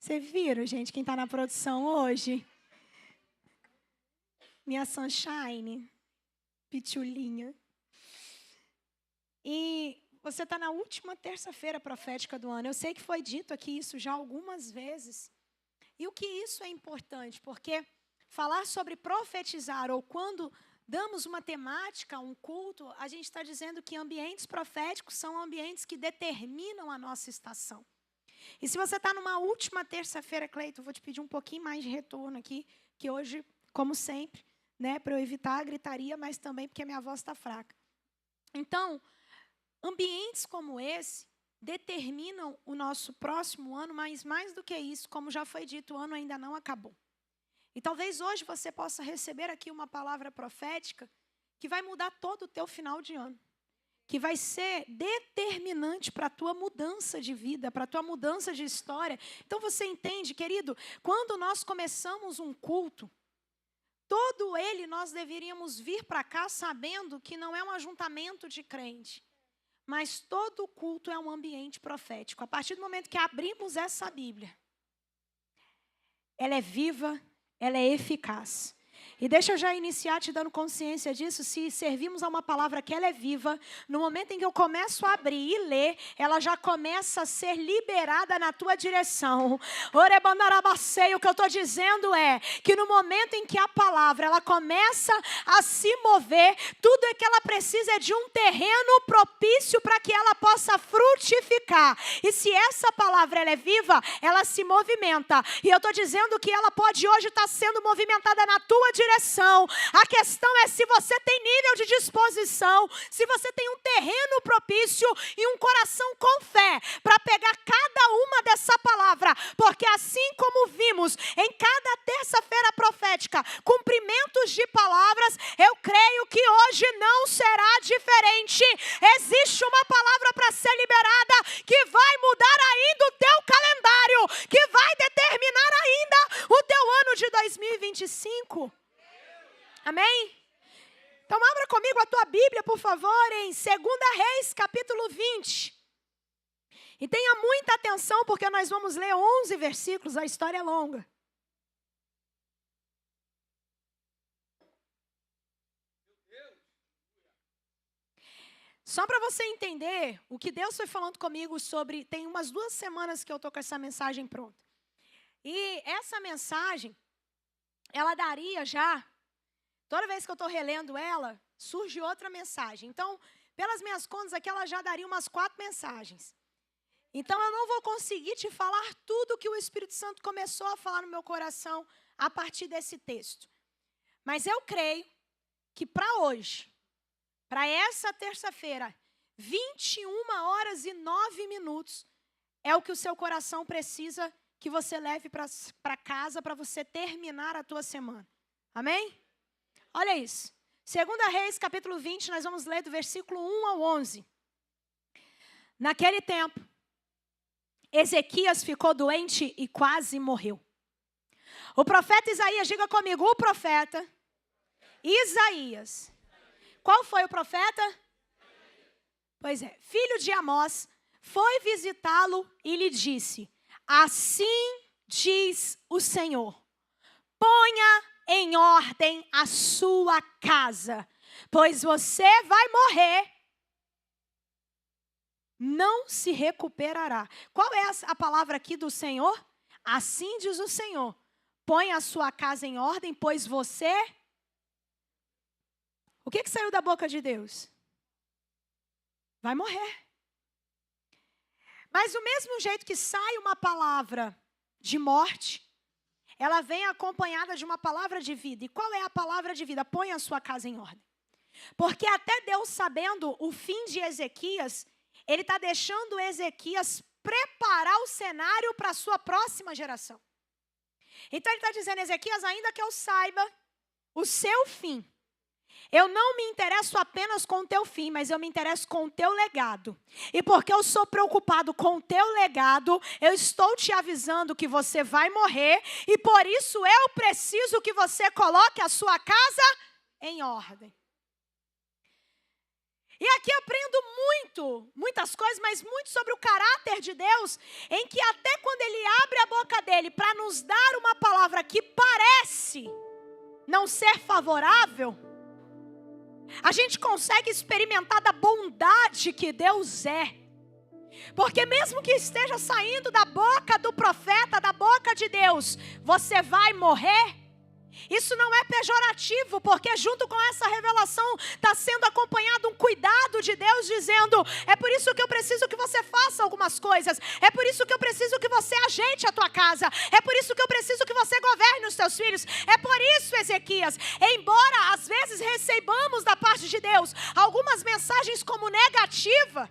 Vocês viram, gente, quem está na produção hoje? Minha Sunshine, Pitulinha. E você está na última terça-feira profética do ano. Eu sei que foi dito aqui isso já algumas vezes. E o que isso é importante? Porque falar sobre profetizar ou quando damos uma temática, um culto, a gente está dizendo que ambientes proféticos são ambientes que determinam a nossa estação. E se você está numa última terça-feira, Cleiton, eu vou te pedir um pouquinho mais de retorno aqui, que hoje, como sempre, né, para eu evitar a gritaria, mas também porque a minha voz está fraca. Então, ambientes como esse determinam o nosso próximo ano, mas mais do que isso, como já foi dito, o ano ainda não acabou. E talvez hoje você possa receber aqui uma palavra profética que vai mudar todo o teu final de ano. Que vai ser determinante para a tua mudança de vida, para a tua mudança de história. Então você entende, querido, quando nós começamos um culto, todo ele nós deveríamos vir para cá sabendo que não é um ajuntamento de crente, mas todo culto é um ambiente profético. A partir do momento que abrimos essa Bíblia, ela é viva, ela é eficaz. E deixa eu já iniciar te dando consciência disso. Se servimos a uma palavra que ela é viva, no momento em que eu começo a abrir e ler, ela já começa a ser liberada na tua direção. O que eu estou dizendo é que no momento em que a palavra ela começa a se mover, tudo é que ela precisa é de um terreno propício para que ela possa frutificar. E se essa palavra ela é viva, ela se movimenta. E eu estou dizendo que ela pode hoje estar sendo movimentada na tua direção. A questão é se você tem nível de disposição, se você tem um terreno propício e um coração com fé para pegar cada uma dessa palavra, porque assim como vimos em cada terça-feira profética, cumprimentos de palavras, eu creio que hoje não será diferente. Existe uma palavra para ser liberada que vai mudar ainda o teu calendário, que vai determinar ainda o teu ano de 2025. Amém? Então abra comigo a tua Bíblia, por favor, em 2 Reis, capítulo 20. E tenha muita atenção, porque nós vamos ler 11 versículos, a história é longa. Só para você entender o que Deus foi falando comigo sobre... Tem umas 2 semanas que eu estou com essa mensagem pronta. E essa mensagem, ela daria já... Toda vez que eu estou relendo ela, surge outra mensagem. Então, pelas minhas contas, aqui ela já daria umas 4 mensagens. Então, eu não vou conseguir te falar tudo que o Espírito Santo começou a falar no meu coração a partir desse texto. Mas eu creio que para hoje, para essa terça-feira, 21h09, é o que o seu coração precisa que você leve para casa para você terminar a tua semana. Amém? Olha isso. 2 Reis, capítulo 20, nós vamos ler do versículo 1 ao 11. Naquele tempo, Ezequias ficou doente e quase morreu. O profeta Isaías, diga comigo, o profeta Isaías. Qual foi o profeta? Pois é, filho de Amós, foi visitá-lo e lhe disse: assim diz o Senhor, ponha em ordem a sua casa, pois você vai morrer, não se recuperará. Qual é a palavra aqui do Senhor? Assim diz o Senhor, põe a sua casa em ordem, pois você... O que saiu da boca de Deus? Vai morrer. Mas do mesmo jeito que sai uma palavra de morte, ela vem acompanhada de uma palavra de vida. E qual é a palavra de vida? Põe a sua casa em ordem. Porque até Deus, sabendo o fim de Ezequias, Ele está deixando Ezequias preparar o cenário para a sua próxima geração. Então Ele está dizendo, Ezequias, ainda que eu saiba o seu fim, eu não me interesso apenas com o teu fim, mas eu me interesso com o teu legado. E porque eu sou preocupado com o teu legado, eu estou te avisando que você vai morrer. E por isso eu preciso que você coloque a sua casa em ordem. E aqui aprendo muitas coisas, mas muito sobre o caráter de Deus, em que até quando Ele abre a boca dele para nos dar uma palavra que parece não ser favorável, a gente consegue experimentar da bondade que Deus é. Porque mesmo que esteja saindo da boca do profeta, da boca de Deus, você vai morrer, isso não é pejorativo, porque junto com essa revelação está sendo acompanhado um cuidado de Deus, dizendo: é por isso que eu preciso que você faça algumas coisas, é por isso que eu preciso que você ajeite a tua casa, é por isso que eu preciso que você governe os teus filhos. É por isso, Ezequias, embora às vezes recebamos da parte de Deus algumas mensagens como negativa,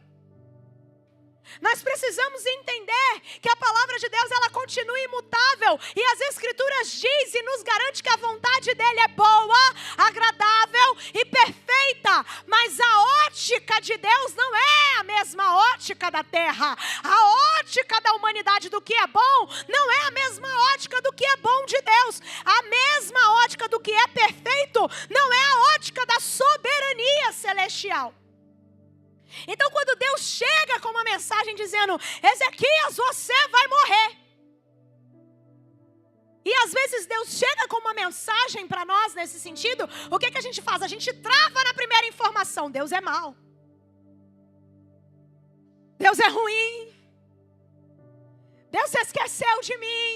nós precisamos entender que a palavra de Deus, ela continua imutável, e as Escrituras dizem e nos garante que a vontade dele é boa, agradável e perfeita. Mas a ótica de Deus não é a mesma ótica da terra. A ótica da humanidade do que é bom não é a mesma ótica do que é bom de Deus. A mesma ótica do que é perfeito não é a ótica da soberania celestial. Então, quando Deus chega com uma mensagem dizendo: Ezequias, você vai morrer. E às vezes Deus chega com uma mensagem para nós nesse sentido, o que a gente faz? A gente trava na primeira informação: Deus é mau, Deus é ruim, Deus se esqueceu de mim,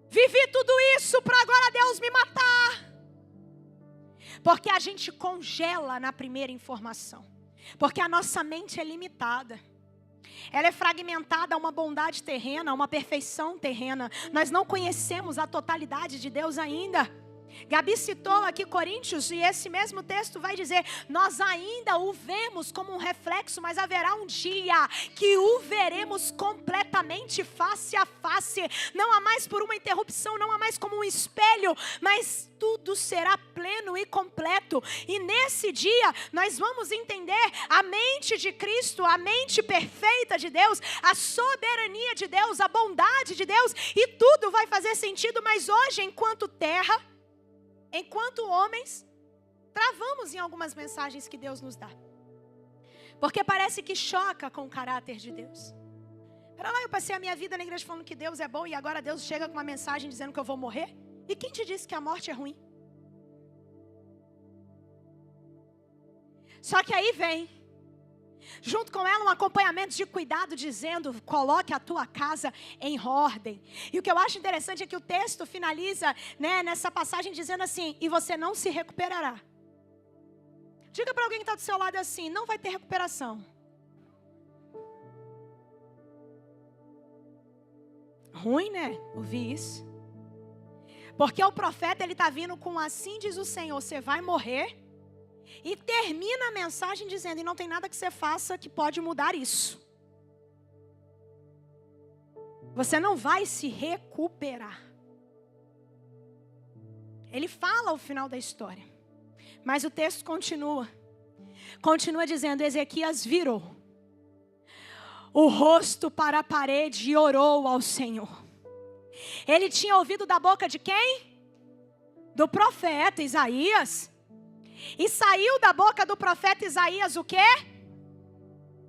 vivi tudo isso para agora Deus me matar. Porque a gente congela na primeira informação. Porque a nossa mente é limitada. Ela é fragmentada a uma bondade terrena, a uma perfeição terrena. Nós não conhecemos a totalidade de Deus ainda. Gabi citou aqui Coríntios, e esse mesmo texto vai dizer: nós ainda o vemos como um reflexo, mas haverá um dia que o veremos completamente face a face, não há mais por uma interrupção, não há mais como um espelho, mas tudo será pleno e completo. E nesse dia nós vamos entender a mente de Cristo, a mente perfeita de Deus, a soberania de Deus, a bondade de Deus, e tudo vai fazer sentido. Mas hoje, enquanto terra, enquanto homens, travamos em algumas mensagens que Deus nos dá, porque parece que choca com o caráter de Deus. Para lá, eu passei a minha vida na igreja falando que Deus é bom, e agora Deus chega com uma mensagem dizendo que eu vou morrer? E quem te disse que a morte é ruim? Só que aí vem junto com ela um acompanhamento de cuidado, dizendo: coloque a tua casa em ordem. E o que eu acho interessante é que o texto finaliza, nessa passagem dizendo assim: e você não se recuperará. Diga para alguém que está do seu lado assim: não vai ter recuperação. Ruim, né? Ouvir isso. Porque o profeta, ele está vindo com: assim diz o Senhor, você vai morrer. E termina a mensagem dizendo: e não tem nada que você faça que pode mudar isso. Você não vai se recuperar. Ele fala o final da história, mas o texto continua dizendo: Ezequias virou o rosto para a parede e orou ao Senhor. Ele tinha ouvido da boca de quem? Do profeta Isaías. E saiu da boca do profeta Isaías o quê?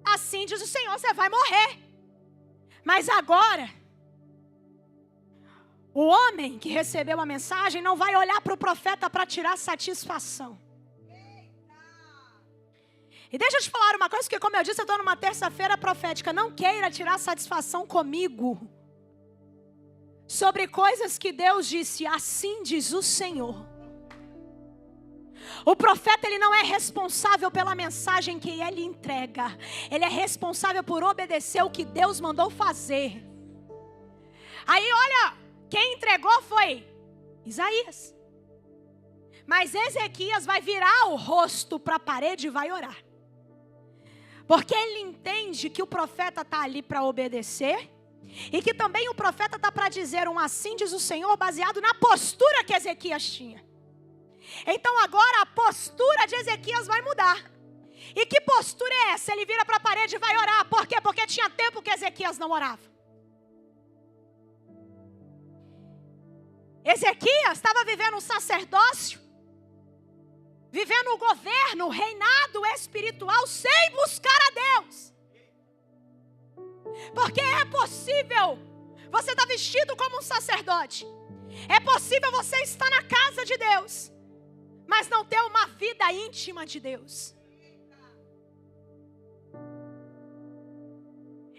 Assim diz o Senhor, você vai morrer. Mas agora, o homem que recebeu a mensagem não vai olhar para o profeta para tirar satisfação. E deixa eu te falar uma coisa, porque como eu disse, eu estou numa terça-feira profética. Não queira tirar satisfação comigo sobre coisas que Deus disse: assim diz o Senhor. O profeta, ele não é responsável pela mensagem que ele entrega. Ele é responsável por obedecer o que Deus mandou fazer. Aí olha, quem entregou foi Isaías. Mas Ezequias vai virar o rosto para a parede e vai orar. Porque ele entende que o profeta está ali para obedecer. E que também o profeta está para dizer um assim diz o Senhor, baseado na postura que Ezequias tinha. Então agora a postura de Ezequias vai mudar. E que postura é essa? Ele vira para a parede e vai orar. Por quê? Porque tinha tempo que Ezequias não orava. Ezequias estava vivendo um sacerdócio vivendo o governo, o reinado espiritual sem buscar a Deus. Porque é possível você estar vestido como um sacerdote. É possível você estar na casa de Deus, mas não ter uma vida íntima de Deus.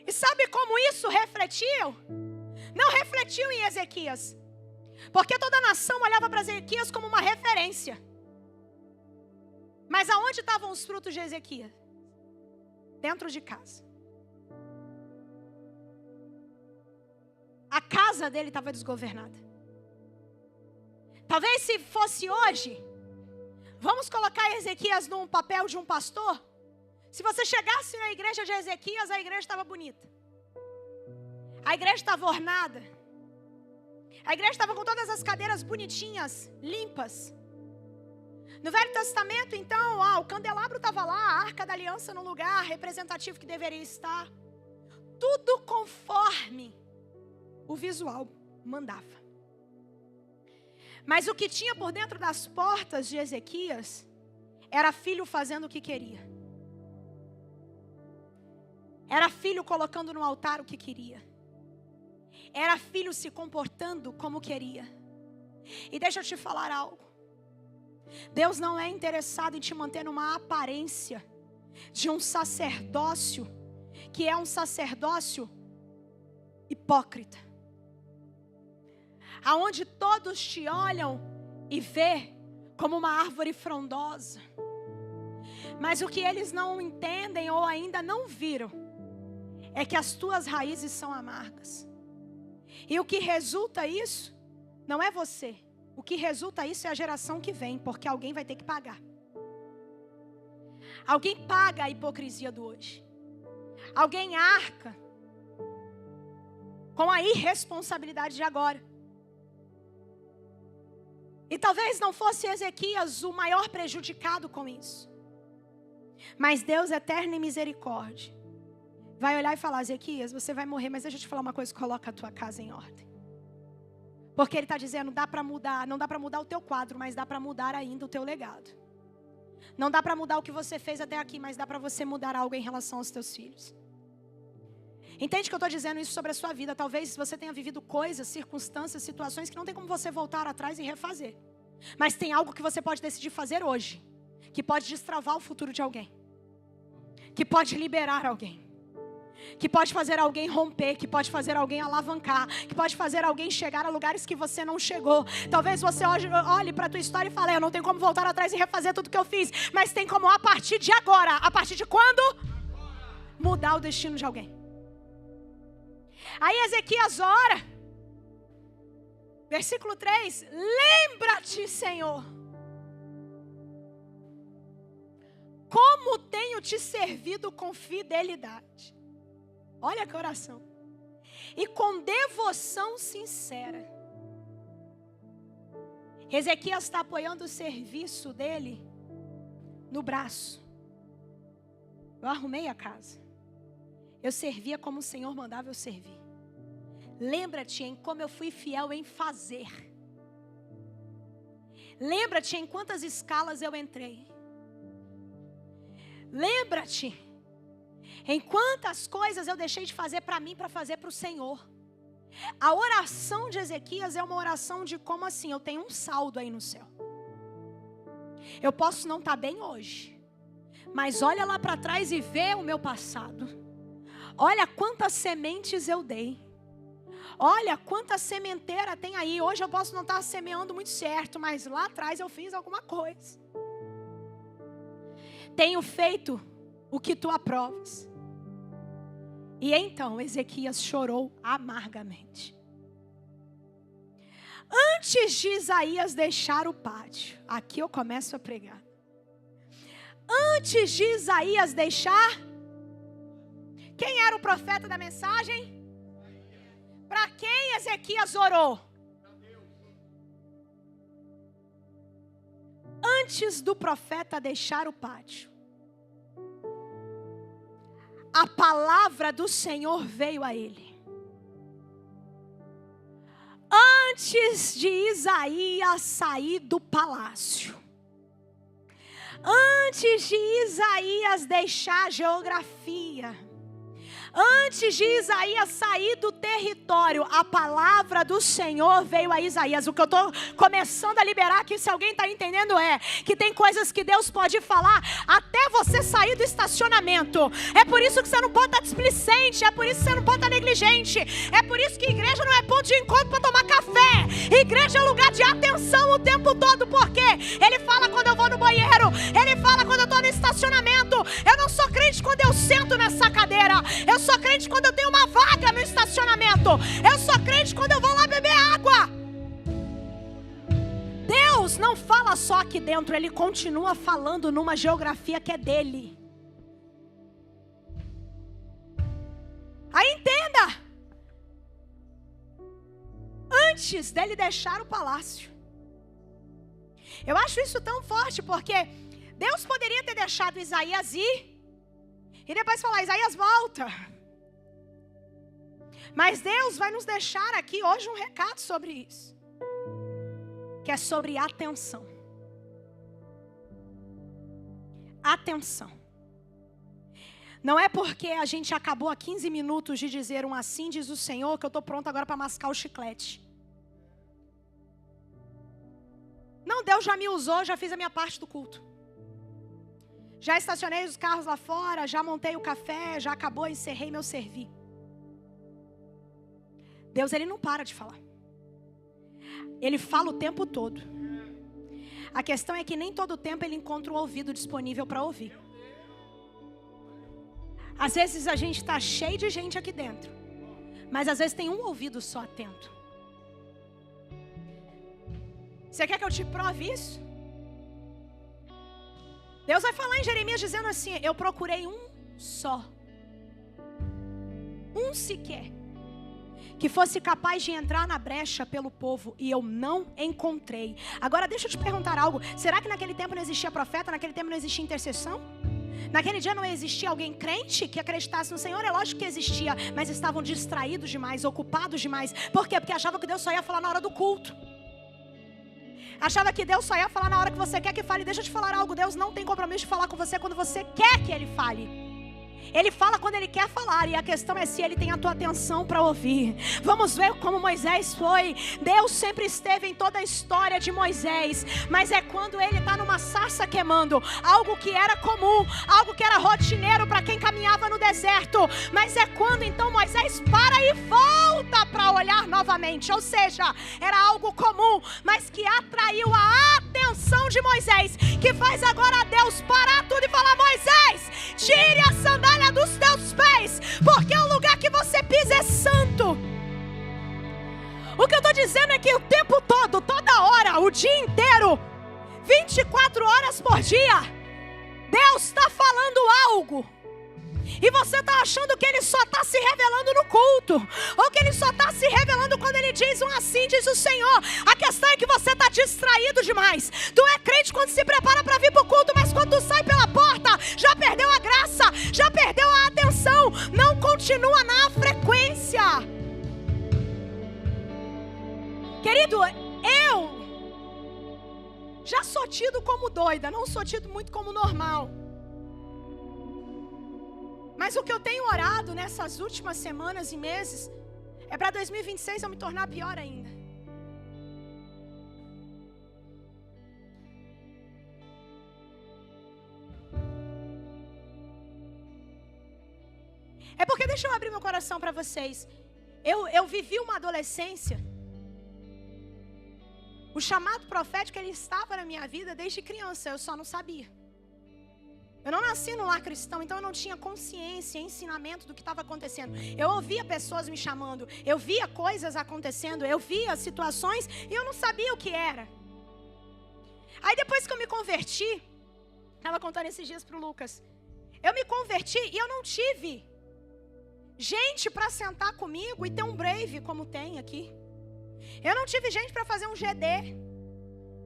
E sabe como isso refletiu? Não refletiu em Ezequias. Porque toda a nação olhava para Ezequias como uma referência. Mas aonde estavam os frutos de Ezequias? Dentro de casa. A casa dele estava desgovernada. Talvez se fosse hoje, vamos colocar Ezequias num papel de um pastor. Se você chegasse na igreja de Ezequias, a igreja estava bonita. A igreja estava ornada. A igreja estava com todas as cadeiras bonitinhas, limpas. No Velho Testamento, então, o candelabro estava lá, a arca da aliança no lugar representativo que deveria estar. Tudo conforme o visual mandava. Mas o que tinha por dentro das portas de Ezequias era filho fazendo o que queria. Era filho colocando no altar o que queria. Era filho se comportando como queria. E deixa eu te falar algo. Deus não é interessado em te manter numa aparência de um sacerdócio que é um sacerdócio hipócrita. Aonde todos te olham e vê como uma árvore frondosa. Mas o que eles não entendem ou ainda não viram é que as tuas raízes são amargas. E o que resulta isso não é você. O que resulta isso é a geração que vem, porque alguém vai ter que pagar. Alguém paga a hipocrisia do hoje. Alguém arca com a irresponsabilidade de agora. E talvez não fosse Ezequias o maior prejudicado com isso. Mas Deus, eterno em misericórdia, vai olhar e falar: Ezequias, você vai morrer, mas deixa eu te falar uma coisa, coloca a tua casa em ordem. Porque Ele está dizendo, dá para mudar, não dá para mudar o teu quadro, mas dá para mudar ainda o teu legado. Não dá para mudar o que você fez até aqui, mas dá para você mudar algo em relação aos teus filhos. Entende que eu estou dizendo isso sobre a sua vida? Talvez você tenha vivido coisas, circunstâncias, situações que não tem como você voltar atrás e refazer. Mas tem algo que você pode decidir fazer hoje, que pode destravar o futuro de alguém, que pode liberar alguém, que pode fazer alguém romper, que pode fazer alguém alavancar, que pode fazer alguém chegar a lugares que você não chegou. Talvez você olhe para a tua história e fale: eu não tenho como voltar atrás e refazer tudo que eu fiz, mas tem como a partir de agora. A partir de quando? Mudar o destino de alguém. Aí Ezequias ora, versículo 3: lembra-te, Senhor, como tenho te servido com fidelidade. Olha que oração. E com devoção sincera. Ezequias está apoiando o serviço dele no braço. Eu arrumei a casa. Eu servia como o Senhor mandava eu servir. Lembra-te em como eu fui fiel em fazer. Lembra-te em quantas escalas eu entrei. Lembra-te em quantas coisas eu deixei de fazer para mim, para fazer para o Senhor. A oração de Ezequias é uma oração de como assim, eu tenho um saldo aí no céu. Eu posso não estar bem hoje, mas olha lá para trás e vê o meu passado. Olha quantas sementes eu dei. Olha quanta sementeira tem aí. Hoje eu posso não estar semeando muito certo, mas lá atrás eu fiz alguma coisa. Tenho feito o que tu aprovas. E então Ezequias chorou amargamente. Antes de Isaías deixar o pátio, aqui eu começo a pregar. Antes de Isaías deixar, quem era o profeta da mensagem? Para quem Ezequias orou? Antes do profeta deixar o pátio, a palavra do Senhor veio a ele. Antes de Isaías sair do palácio, Antes de Isaías deixar a geografia, antes de Isaías sair do território, a palavra do Senhor veio a Isaías. O que eu estou começando a liberar aqui, se alguém está entendendo, é que tem coisas que Deus pode falar até você sair do estacionamento. É por isso que você não pode estar displicente, é por isso que você não pode estar negligente, é por isso que igreja não é ponto de encontro para tomar café. Igreja é lugar de atenção o tempo todo, porque Ele fala quando eu vou no banheiro, Ele fala quando eu estou no estacionamento. Eu não sou crente quando eu sento nessa cadeira, eu sou crente quando eu tenho uma vaga no estacionamento, eu sou crente quando eu vou lá beber água. Deus não fala só aqui dentro, Ele continua falando numa geografia que é dele. Aí entenda, antes dele deixar o palácio, eu acho isso tão forte, porque Deus poderia ter deixado Isaías ir e depois falar: Isaías, volta. Mas Deus vai nos deixar aqui hoje um recado sobre isso, que é sobre atenção. Atenção. Não é porque a gente acabou há 15 minutos de dizer um assim diz o Senhor que eu estou pronto agora para mascar o chiclete. Não, Deus já me usou, já fiz a minha parte do culto. Já estacionei os carros lá fora, já montei o café, já acabou, encerrei meu servir. Deus, Ele não para de falar. Ele fala o tempo todo. A questão é que nem todo tempo Ele encontra um ouvido disponível para ouvir. Às vezes a gente está cheio de gente aqui dentro, mas às vezes tem um ouvido só atento. Você quer que eu te prove isso? Deus vai falar em Jeremias dizendo assim: eu procurei um só, um sequer, que fosse capaz de entrar na brecha pelo povo, e eu não encontrei. Agora deixa eu te perguntar algo: será que naquele tempo não existia profeta? Naquele tempo não existia intercessão? Naquele dia não existia alguém crente que acreditasse no Senhor? É lógico que existia, mas estavam distraídos demais, ocupados demais. Por quê? Porque achavam que Deus só ia falar na hora do culto. Achava que Deus só ia falar na hora que você quer que fale. Deixa eu te falar algo: Deus não tem compromisso de falar com você quando você quer que Ele fale. Ele fala quando Ele quer falar, e a questão é se Ele tem a tua atenção para ouvir. Vamos ver como Moisés foi. Deus sempre esteve em toda a história de Moisés, mas é quando ele está numa sarça queimando, algo que era comum, algo que era rotineiro para quem caminhava no deserto. Mas é quando então Moisés para e volta para olhar novamente. Ou seja, era algo comum, mas que atraiu a atenção de Moisés, que faz agora Deus parar tudo e falar: Moisés, tire a sandália dos teus pés, porque o lugar que você pisa é santo. O que eu estou dizendo é que o tempo todo, toda hora, o dia inteiro, 24 horas por dia, Deus está falando algo, e você está achando que Ele só está se revelando no culto, ou que Ele só está se revelando quando Ele diz um assim diz o Senhor. A questão é que você está distraído demais. Tu é crente quando se prepara para vir para o culto, mas quando tu sai pela porta, já perdeu a graça, já perdeu a atenção, não continua na frequência. Querido, eu já sou tido como doida, não sou tido muito como normal. Mas o que eu tenho orado nessas últimas semanas e meses é para 2026 eu me tornar pior ainda. É porque, deixa eu abrir meu coração para vocês. Eu vivi uma adolescência. O chamado profético, ele estava na minha vida desde criança, eu só não sabia. Eu não nasci no lar cristão, então eu não tinha consciência, ensinamento do que estava acontecendo. Eu ouvia pessoas me chamando, eu via coisas acontecendo, eu via situações e eu não sabia o que era. Aí depois que eu me converti, estava contando esses dias para o Lucas, eu me converti e eu não tive gente para sentar comigo e ter um breve como tem aqui. Eu não tive gente para fazer um GD,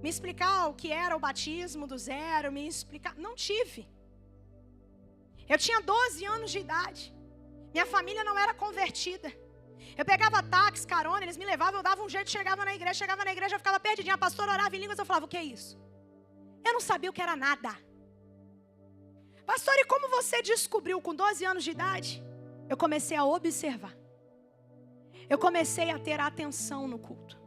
me explicar o que era o batismo do zero, me explicar, não tive. Eu tinha 12 anos de idade. Minha família não era convertida. Eu pegava táxi, carona, eles me levavam, eu dava um jeito, chegava na igreja, eu ficava perdidinha. A pastora orava em línguas, eu falava: o que é isso? Eu não sabia o que era nada. Pastor, e como você descobriu com 12 anos de idade? Eu comecei a observar. Eu comecei a ter atenção no culto.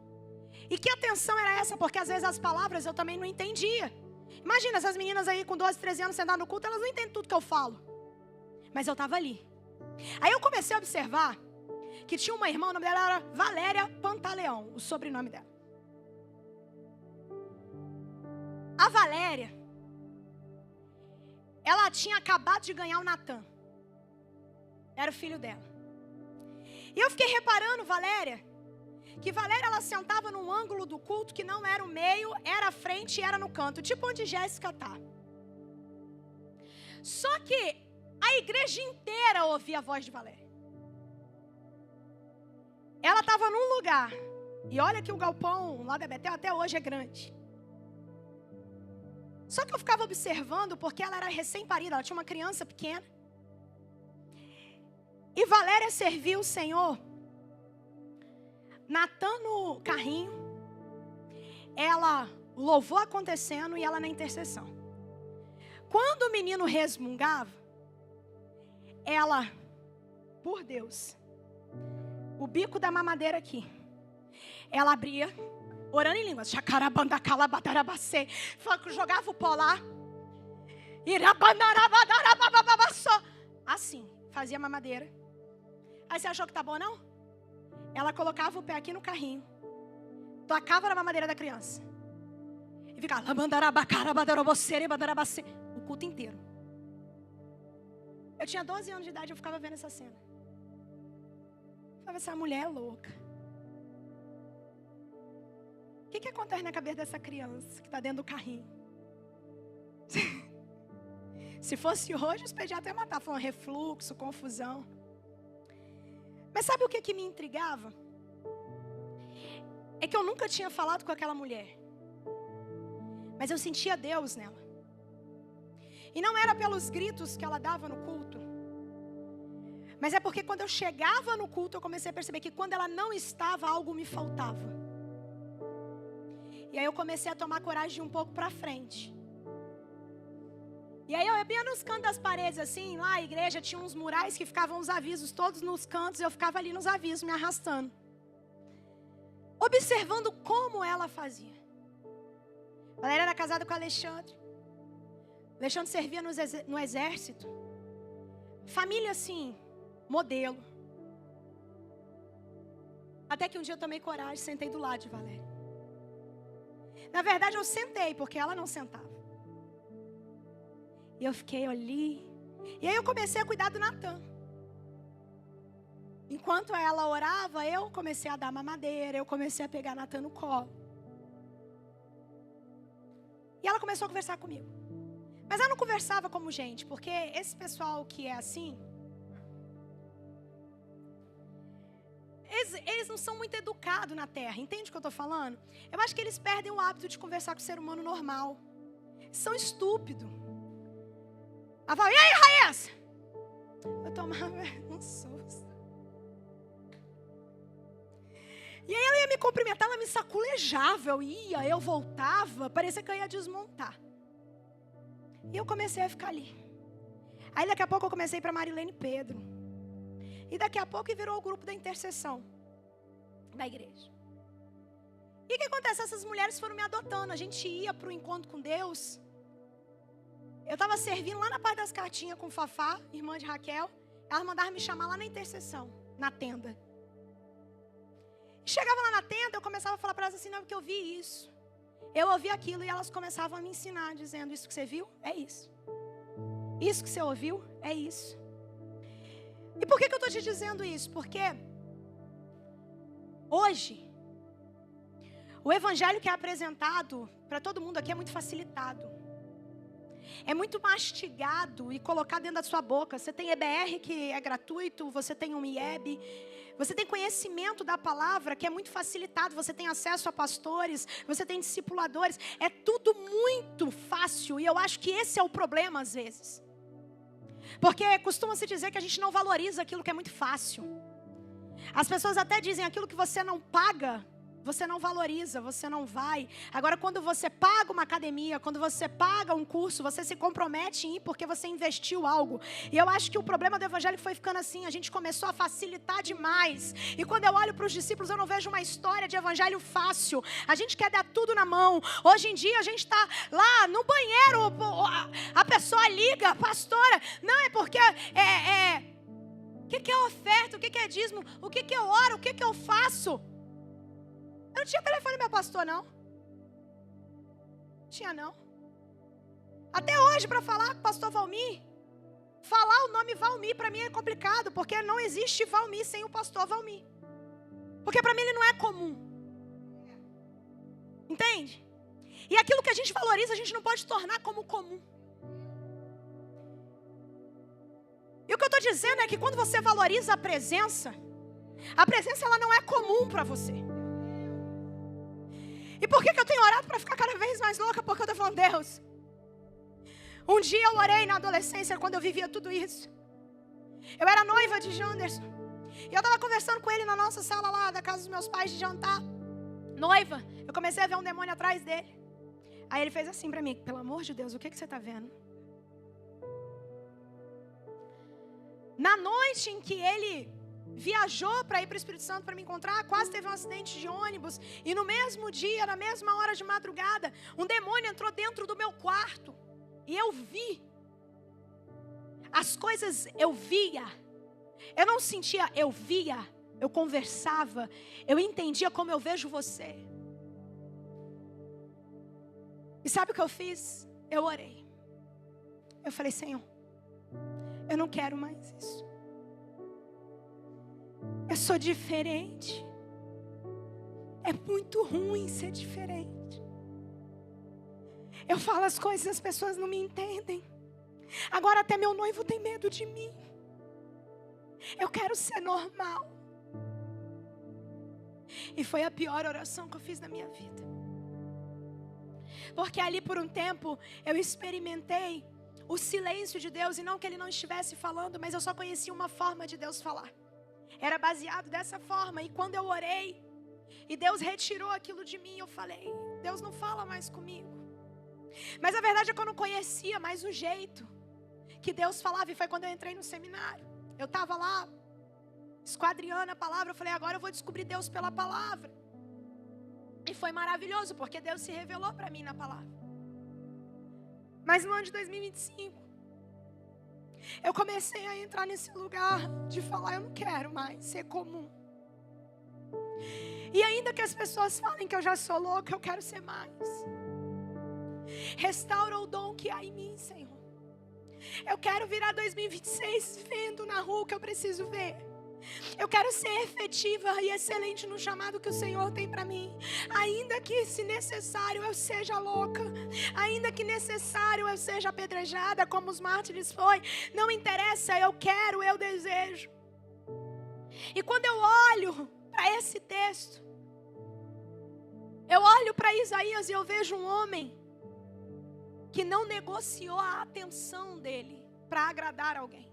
E que atenção era essa? Porque às vezes as palavras eu também não entendia. Imagina essas meninas aí com 12, 13 anos sentadas no culto, elas não entendem tudo que eu falo. Mas eu estava ali. Aí eu comecei a observar que tinha uma irmã, o nome dela era Valéria Pantaleão, o sobrenome dela. A Valéria, ela tinha acabado de ganhar o Natan. Era o filho dela. E eu fiquei reparando, que Valéria ela sentava num ângulo do culto que não era o meio, era a frente e era no canto, tipo onde Jéssica está. Só que a igreja inteira ouvia a voz de Valéria. Ela estava num lugar, e olha que o galpão lá da Betel até hoje é grande. Só que eu ficava observando, porque ela era recém-parida, ela tinha uma criança pequena. E Valéria serviu o Senhor. Natan no carrinho. Ela louvou acontecendo e ela na intercessão. Quando o menino resmungava, ela, por Deus, o bico da mamadeira aqui, ela abria, orando em línguas, jogava o pó lá, assim, fazia a mamadeira. Aí você achou que tá bom, não? Ela colocava o pé aqui no carrinho, tacava na mamadeira da criança e ficava o culto inteiro. Eu tinha 12 anos de idade, eu ficava vendo essa cena. Eu falava, essa mulher é louca. O que acontece na cabeça dessa criança que está dentro do carrinho? Se fosse hoje, os pediatras iam matar. Falando refluxo, confusão. Mas sabe o que me intrigava? É que eu nunca tinha falado com aquela mulher. Mas eu sentia Deus nela. E não era pelos gritos que ela dava no culto. Mas é porque quando eu chegava no culto, eu comecei a perceber que quando ela não estava, algo me faltava. E aí eu comecei a tomar coragem de ir um pouco para frente. E aí eu ia nos cantos das paredes assim, lá a igreja tinha uns murais que ficavam os avisos todos nos cantos, eu ficava ali nos avisos me arrastando. Observando como ela fazia. Valéria era casada com Alexandre. Alexandre servia no exército. Família assim, modelo. Até que um dia eu tomei coragem, sentei do lado de Valéria. Na verdade eu sentei, porque ela não sentava. E eu fiquei ali. E aí eu comecei a cuidar do Natan. Enquanto ela orava, eu comecei a dar mamadeira, eu comecei a pegar Natan no colo. E ela começou a conversar comigo. Mas ela não conversava como gente, porque esse pessoal que é assim, eles não são muito educados na terra, entende o que eu estou falando? Eu acho que eles perdem o hábito de conversar com o ser humano normal. São estúpidos. Ela fala, e aí, Raíssa? Eu tomava um susto. E aí ela ia me cumprimentar, ela me saculejava, eu voltava, parecia que eu ia desmontar. E eu comecei a ficar ali. Aí daqui a pouco eu comecei para Marilene Pedro. E daqui a pouco virou o grupo da intercessão da igreja. E o que acontece? Essas mulheres foram me adotando. A gente ia para o encontro com Deus. Eu estava servindo lá na parte das cartinhas com Fafá, irmã de Raquel. Elas mandavam me chamar lá na intercessão, na tenda. E chegava lá na tenda, eu começava a falar para elas assim, não, porque eu vi isso. Eu ouvi aquilo e elas começavam a me ensinar, dizendo, isso que você viu, é isso. Isso que você ouviu, é isso. E por que eu estou te dizendo isso? Porque hoje, o evangelho que é apresentado para todo mundo aqui é muito facilitado. É muito mastigado e colocado dentro da sua boca. Você tem EBR que é gratuito, você tem um IEB, você tem conhecimento da palavra que é muito facilitado, você tem acesso a pastores, você tem discipuladores, é tudo muito fácil e eu acho que esse é o problema às vezes. Porque costuma-se dizer que a gente não valoriza aquilo que é muito fácil. As pessoas até dizem aquilo que você não paga, você não valoriza, você não vai. Agora, quando você paga uma academia, quando você paga um curso, você se compromete em ir porque você investiu algo. E eu acho que o problema do evangelho foi ficando assim, a gente começou a facilitar demais. E quando eu olho para os discípulos, eu não vejo uma história de evangelho fácil. A gente quer dar tudo na mão. Hoje em dia, a gente está lá no banheiro, a pessoa liga, pastora, não, é porque o que é oferta, o que é dízimo, o que eu oro, o que eu faço? Eu não tinha telefone do meu pastor, não. Tinha, não. Até hoje, para falar com o pastor Valmir, falar o nome Valmir para mim é complicado, porque não existe Valmir sem o pastor Valmir. Porque para mim ele não é comum. Entende? E aquilo que a gente valoriza, a gente não pode tornar como comum. E o que eu estou dizendo é que quando você valoriza a presença ela não é comum para você. E por que eu tenho orado para ficar cada vez mais louca? Porque eu estou falando, Deus, um dia eu orei na adolescência, quando eu vivia tudo isso. Eu era noiva de Janderson. E eu estava conversando com ele na nossa sala lá, da casa dos meus pais, de jantar. Noiva, eu comecei a ver um demônio atrás dele. Aí ele fez assim para mim, pelo amor de Deus, o que você está vendo? Na noite em que ele viajou para ir para o Espírito Santo para me encontrar, quase teve um acidente de ônibus. E no mesmo dia, na mesma hora de madrugada, um demônio entrou dentro do meu quarto. E eu vi. As coisas eu via. Eu não sentia, eu via. Eu conversava. Eu entendia como eu vejo você. E sabe o que eu fiz? Eu orei. Eu falei, Senhor, eu não quero mais isso. Eu sou diferente. É muito ruim ser diferente. Eu falo as coisas e as pessoas não me entendem. Agora até meu noivo tem medo de mim. Eu quero ser normal. E foi a pior oração que eu fiz na minha vida. Porque ali por um tempo eu experimentei o silêncio de Deus. E não que Ele não estivesse falando, mas eu só conhecia uma forma de Deus falar. Era baseado dessa forma. E quando eu orei e Deus retirou aquilo de mim, eu falei, Deus não fala mais comigo. Mas a verdade é que eu não conhecia mais o jeito que Deus falava. E foi quando eu entrei no seminário. Eu estava lá esquadriando a palavra. Eu falei, agora eu vou descobrir Deus pela palavra. E foi maravilhoso, porque Deus se revelou para mim na palavra. Mas no ano de 2025 eu comecei a entrar nesse lugar de falar, eu não quero mais ser comum. E ainda que as pessoas falem que eu já sou louca, eu quero ser mais. Restaura o dom que há em mim, Senhor. Eu quero virar 2026 vendo na rua o que eu preciso ver. Eu quero ser efetiva e excelente no chamado que o Senhor tem para mim. Ainda que, se necessário, eu seja louca. Ainda que necessário, eu seja apedrejada, como os mártires foi. Não interessa, eu quero, eu desejo. E quando eu olho para esse texto, eu olho para Isaías e eu vejo um homem que não negociou a atenção dele para agradar alguém.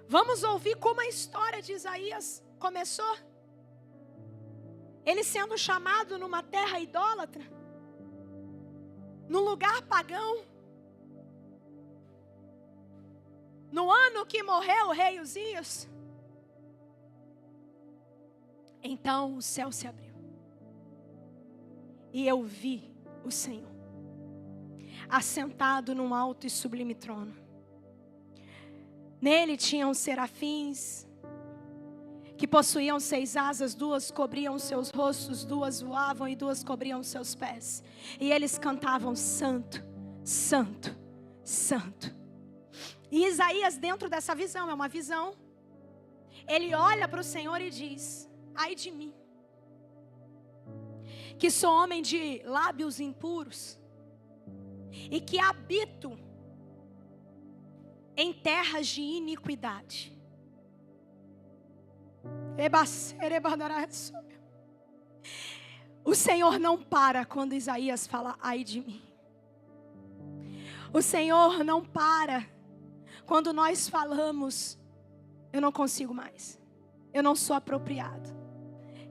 Vamos ouvir como a história de Isaías começou. Ele sendo chamado numa terra idólatra, num lugar pagão. No ano que morreu o rei Uzias, então o céu se abriu. E eu vi o Senhor assentado num alto e sublime trono. Nele tinham serafins, que possuíam 6 asas, 2 cobriam seus rostos, 2 voavam e 2 cobriam seus pés. E eles cantavam, Santo, Santo, Santo. E Isaías, dentro dessa visão, é uma visão, ele olha para o Senhor e diz, ai de mim, que sou homem de lábios impuros, e que habito em terras de iniquidade. O Senhor não para quando Isaías fala, ai de mim. O Senhor não para quando nós falamos, eu não consigo mais, eu não sou apropriado,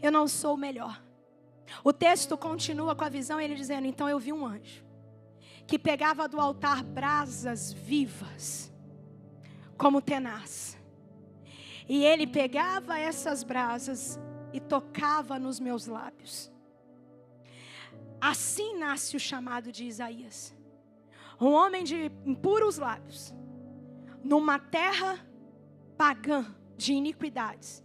eu não sou o melhor. O texto continua com a visão, ele dizendo, então eu vi um anjo que pegava do altar brasas vivas, como tenaz. E ele pegava essas brasas e tocava nos meus lábios. Assim nasce o chamado de Isaías. Um homem de impuros lábios, numa terra pagã de iniquidades,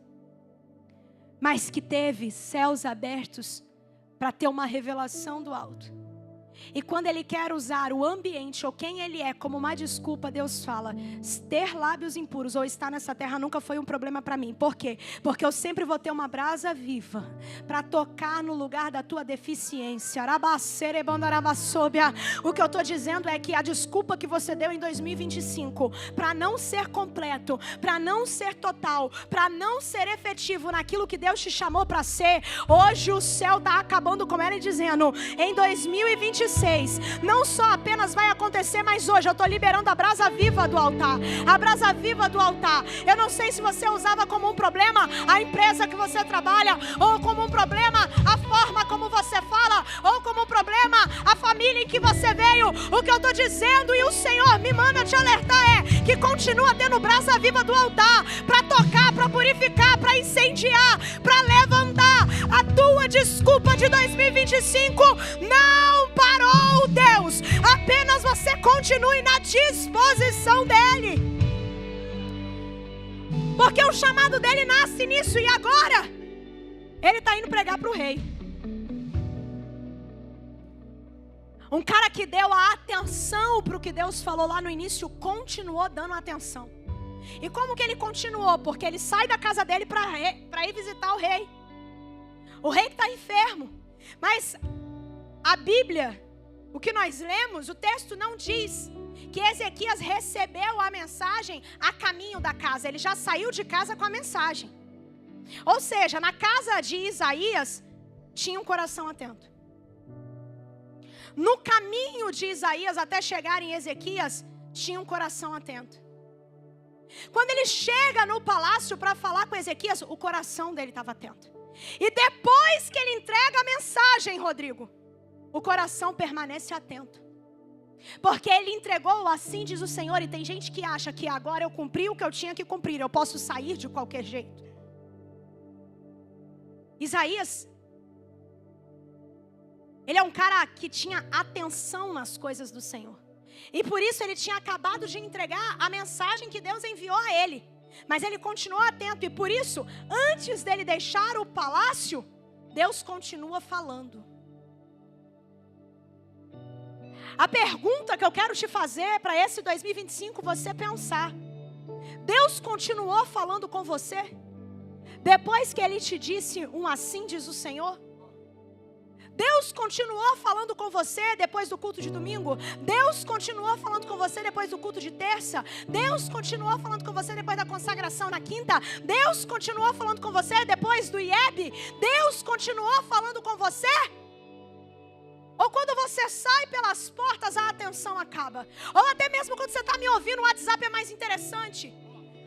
mas que teve céus abertos para ter uma revelação do alto. E quando ele quer usar o ambiente ou quem ele é como uma desculpa, Deus fala, ter lábios impuros ou estar nessa terra nunca foi um problema para mim. Por quê? Porque eu sempre vou ter uma brasa viva para tocar no lugar da tua deficiência. O que eu estou dizendo é que a desculpa que você deu em 2025 para não ser completo, para não ser total, para não ser efetivo naquilo que Deus te chamou para ser, hoje o céu está acabando com ela e dizendo, em 2026 não só apenas vai acontecer, mas hoje eu estou liberando a brasa viva do altar. A brasa viva do altar. Eu não sei se você usava como um problema a empresa que você trabalha, ou como um problema a forma como você fala, ou como um problema a família em que você veio. O que eu estou dizendo e o Senhor me manda te alertar é que continua tendo brasa viva do altar para tocar, para purificar, para incendiar, para levantar. A tua desculpa de 2025 não parou, Deus. Apenas você continue na disposição dEle. Porque o chamado dEle nasce nisso. E agora Ele está indo pregar para o rei. Um cara que deu a atenção para o que Deus falou lá no início, continuou dando atenção. E como que ele continuou? Porque ele sai da casa dele para ir visitar o rei. O rei que está enfermo. Mas a Bíblia, o que nós lemos, o texto não diz que Ezequias recebeu a mensagem a caminho da casa. Ele já saiu de casa com a mensagem. Ou seja, na casa de Isaías tinha um coração atento. No caminho de Isaías até chegar em Ezequias, tinha um coração atento. Quando ele chega no palácio para falar com Ezequias, o coração dele estava atento. E depois que ele entrega a mensagem, Rodrigo, o coração permanece atento. Porque ele entregou, assim diz o Senhor. E tem gente que acha que agora eu cumpri o que eu tinha que cumprir, eu posso sair de qualquer jeito. Isaías, ele é um cara que tinha atenção nas coisas do Senhor. E por isso ele tinha acabado de entregar a mensagem que Deus enviou a ele. Mas ele continuou atento. E por isso, antes dele deixar o palácio, Deus continua falando. A pergunta que eu quero te fazer para esse 2025, você pensar: Deus continuou falando com você? Depois que Ele te disse um assim diz o Senhor? Deus continuou falando com você depois do culto de domingo? Deus continuou falando com você depois do culto de terça? Deus continuou falando com você depois da consagração na quinta? Deus continuou falando com você depois do IEB? Deus continuou falando com você? Ou quando você sai pelas portas, a atenção acaba? Ou até mesmo quando você está me ouvindo, o WhatsApp é mais interessante?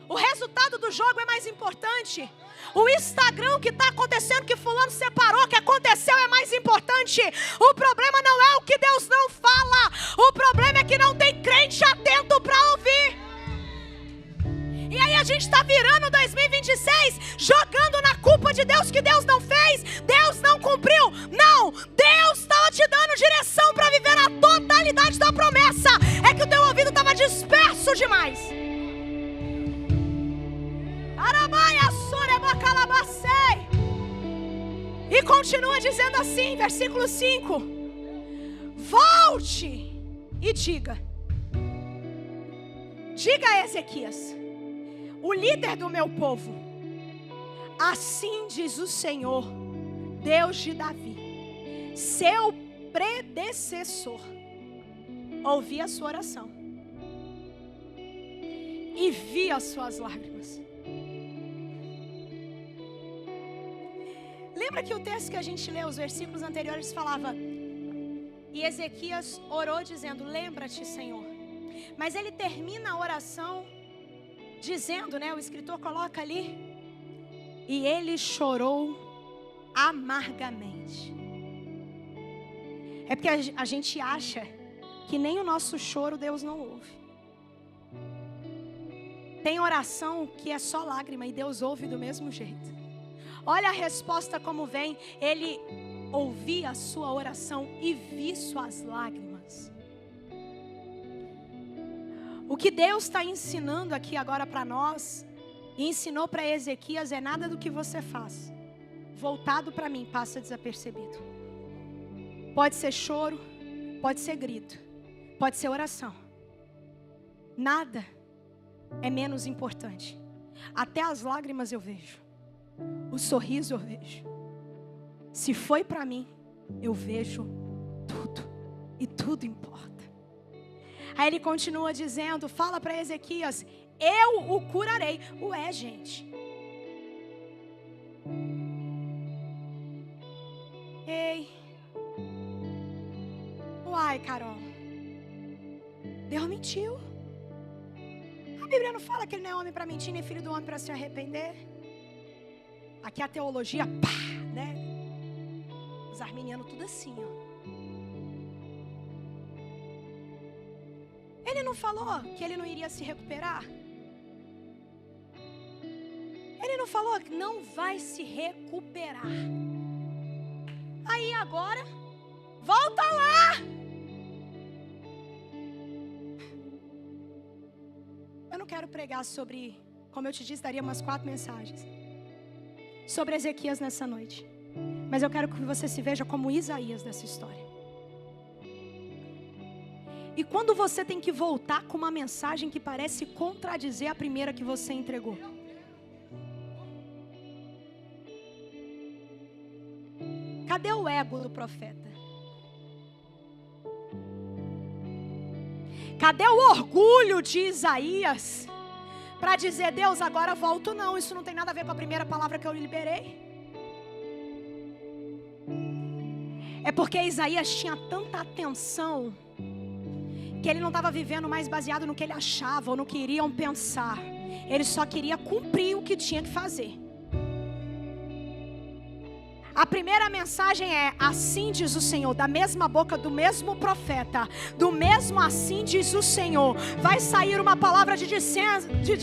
O resultado do jogo é mais importante? O Instagram, que está acontecendo, que fulano separou, que aconteceu, é mais importante? O problema não é o que Deus não fala. O problema é que não tem crente atento para ouvir. E aí a gente está virando 2026, jogando na culpa de Deus que Deus não fez, Deus não cumpriu. Não, Deus estava te dando direção para viver a totalidade da promessa. É que o teu ouvido estava disperso demais. E continua dizendo assim, versículo 5: volte e diga a Ezequias, o líder do meu povo, assim diz o Senhor, Deus de Davi, seu predecessor. Ouvi a sua oração e vi as suas lágrimas. Lembra que o texto que a gente leu, os versículos anteriores, falava: e Ezequias orou dizendo, lembra-te, Senhor. Mas ele termina a oração dizendo, o escritor coloca ali, e ele chorou amargamente. É porque a gente acha que nem o nosso choro Deus não ouve. Tem oração que é só lágrima e Deus ouve do mesmo jeito. Olha a resposta como vem. Ele ouvi a sua oração e vi suas lágrimas. O que Deus está ensinando aqui agora para nós, e ensinou para Ezequias, é nada do que você faz voltado para mim passa desapercebido. Pode ser choro, pode ser grito, pode ser oração. Nada é menos importante. Até as lágrimas eu vejo, o sorriso eu vejo. Se foi para mim, eu vejo tudo, e tudo importa. Aí ele continua dizendo, fala para Ezequias, eu o curarei. Ué, gente. Ei. Uai, Carol. Deus mentiu. A Bíblia não fala que ele não é homem para mentir, nem filho do homem para se arrepender. Aqui a teologia, pá, né? Os arminianos tudo assim, ó. Ele não falou que ele não iria se recuperar? Ele não falou que não vai se recuperar. Aí agora, volta lá! Eu não quero pregar sobre, como eu te disse, daria umas 4 mensagens sobre Ezequias nessa noite. Mas eu quero que você se veja como Isaías dessa história. E quando você tem que voltar com uma mensagem que parece contradizer a primeira que você entregou. Cadê o ego do profeta? Cadê o orgulho de Isaías? Para dizer, Deus, agora volto não. Isso não tem nada a ver com a primeira palavra que eu liberei. É porque Isaías tinha tanta atenção que ele não estava vivendo mais baseado no que ele achava ou no que iriam pensar. Ele só queria cumprir o que tinha que fazer. A primeira mensagem é, assim diz o Senhor, da mesma boca do mesmo profeta, do mesmo assim diz o Senhor, vai sair uma palavra de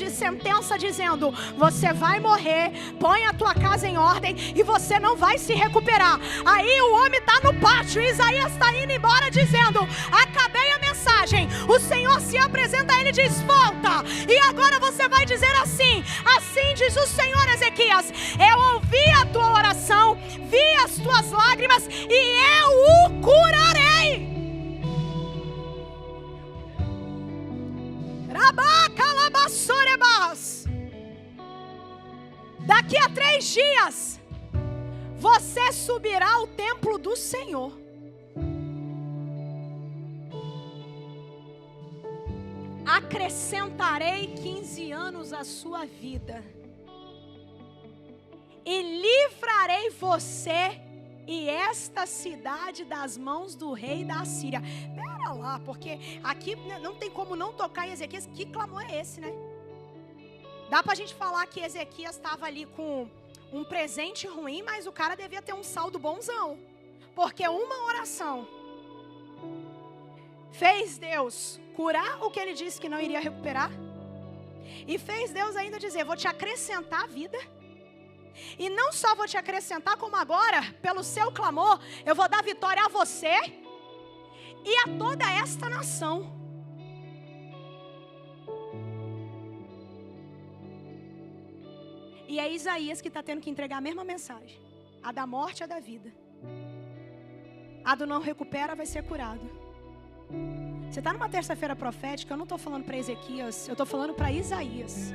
sentença dizendo, você vai morrer, põe a tua casa em ordem e você não vai se recuperar. Aí o homem está no pátio, Isaías está indo embora dizendo, acabei a mensagem, o Senhor se apresenta a ele e diz, volta, e agora você vai dizer assim diz o Senhor, Ezequias, eu ouvi a tua oração, vi as tuas lágrimas e eu o curarei. Daqui a 3 dias você subirá ao templo do Senhor. Acrescentarei 15 anos à sua vida e livrarei você e esta cidade das mãos do rei da Assíria. Pera lá, porque aqui não tem como não tocar em Ezequias. Que clamor é esse, né? Dá pra gente falar que Ezequias estava ali com um presente ruim, mas o cara devia ter um saldo bonzão, porque uma oração fez Deus curar o que ele disse que não iria recuperar, e fez Deus ainda dizer, vou te acrescentar a vida. E não só vou te acrescentar, como agora, pelo seu clamor, eu vou dar vitória a você e a toda esta nação. E é Isaías que está tendo que entregar a mesma mensagem. A da morte e a da vida. A do não recupera vai ser curado. Você está numa terça-feira profética, eu não estou falando para Ezequias, eu estou falando para Isaías.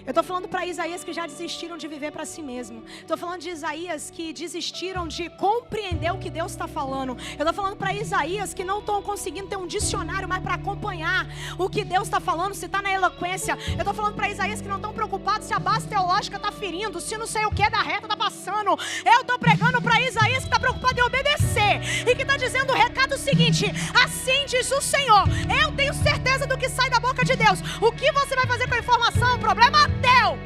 Eu estou falando para Isaías que já desistiram de viver para si mesmo. Estou falando de Isaías que desistiram de compreender o que Deus está falando. Eu estou falando para Isaías que não estão conseguindo ter um dicionário mais para acompanhar o que Deus está falando, se está na eloquência. Eu estou falando para Isaías que não estão preocupados se a base teológica está ferindo, se não sei o que da reta está passando. Eu estou pregando para Isaías que está preocupado em obedecer e que está dizendo o recado seguinte, assim diz o Senhor, eu tenho certeza do que sai da boca de Deus. O que você vai fazer com a informação é um problema teu.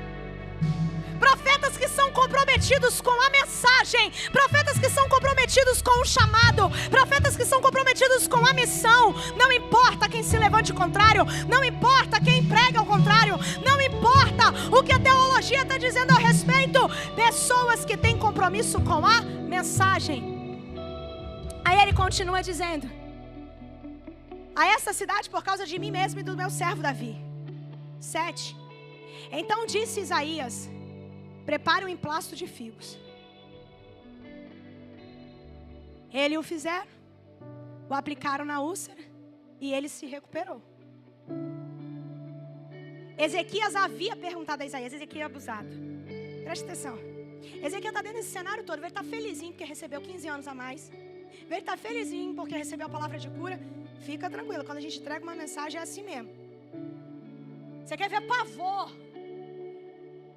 Profetas que são comprometidos com a mensagem, profetas que são comprometidos com o chamado, profetas que são comprometidos com a missão. Não importa quem se levante contrário, não importa quem prega ao contrário, não importa o que a teologia está dizendo ao respeito. Pessoas que têm compromisso com a mensagem. Aí ele continua dizendo: a essa cidade por causa de mim mesmo e do meu servo Davi. 7. Então disse Isaías: prepare um emplasto de figos. Ele o fizeram, o aplicaram na úlcera e ele se recuperou. Ezequias havia perguntado a Isaías, Ezequias abusado. Preste atenção. Ezequias está dentro desse cenário todo. Ele está felizinho porque recebeu 15 anos a mais. Ele está felizinho porque recebeu a palavra de cura. Fica tranquilo, quando a gente entrega uma mensagem é assim mesmo. Você quer ver pavor?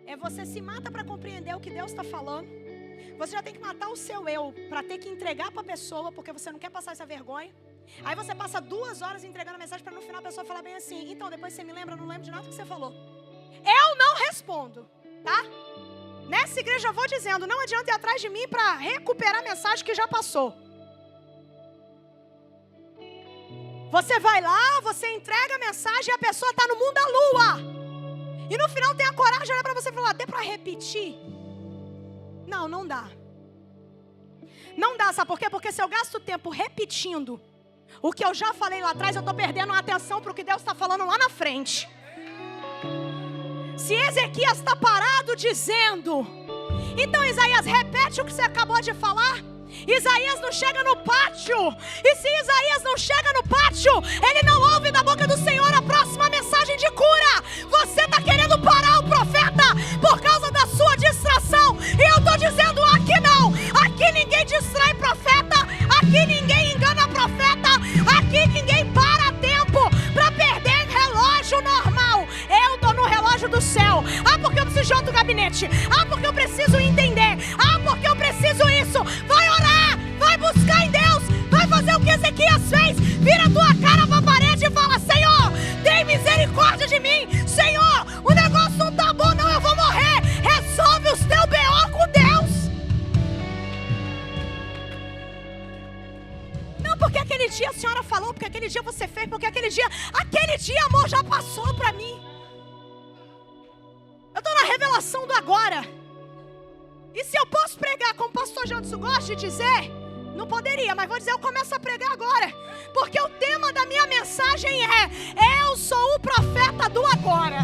É você se mata para compreender o que Deus está falando. Você já tem que matar o seu eu para ter que entregar para a pessoa, porque você não quer passar essa vergonha. Aí você passa 2 horas entregando a mensagem para no final a pessoa falar bem assim: então depois você me lembra, eu não lembro de nada que você falou. Eu não respondo, tá? Nessa igreja eu vou dizendo, não adianta ir atrás de mim para recuperar a mensagem que já passou. Você vai lá, você entrega a mensagem e a pessoa está no mundo da lua. E no final tem a coragem de olhar para você e falar: dê para repetir? Não, não dá. Não dá, sabe por quê? Porque se eu gasto tempo repetindo o que eu já falei lá atrás, eu estou perdendo a atenção para o que Deus está falando lá na frente. Se Ezequias está parado dizendo, então Isaías, repete o que você acabou de falar. Isaías não chega no pátio. E se Isaías não chega no pátio, ele não ouve da boca do Senhor a próxima mensagem de cura. Você está querendo parar o profeta por causa da sua distração. E eu estou dizendo, aqui não. Aqui ninguém distrai profeta. Aqui ninguém engana profeta. Aqui ninguém para tempo para perder relógio normal. Eu estou no relógio do céu. Ah, porque eu preciso de outro gabinete. Ah, porque eu preciso entender. Ah, porque eu preciso isso. Vai orar, vai buscar em Deus, vai fazer o que Ezequias fez. Vira a tua cara para a parede e fala: Senhor, tem misericórdia de mim. Senhor, o negócio não tá bom, não, eu vou morrer. Resolve os teus B.O. com Deus. Não porque aquele dia a senhora falou, porque aquele dia você fez, porque aquele dia, amor, já passou para mim. Eu estou na revelação do agora. E se eu posso pregar como o pastor Janderson gosta de dizer, não poderia, mas vou dizer, eu começo a pregar agora. Porque o tema da minha mensagem é: eu sou o profeta do agora.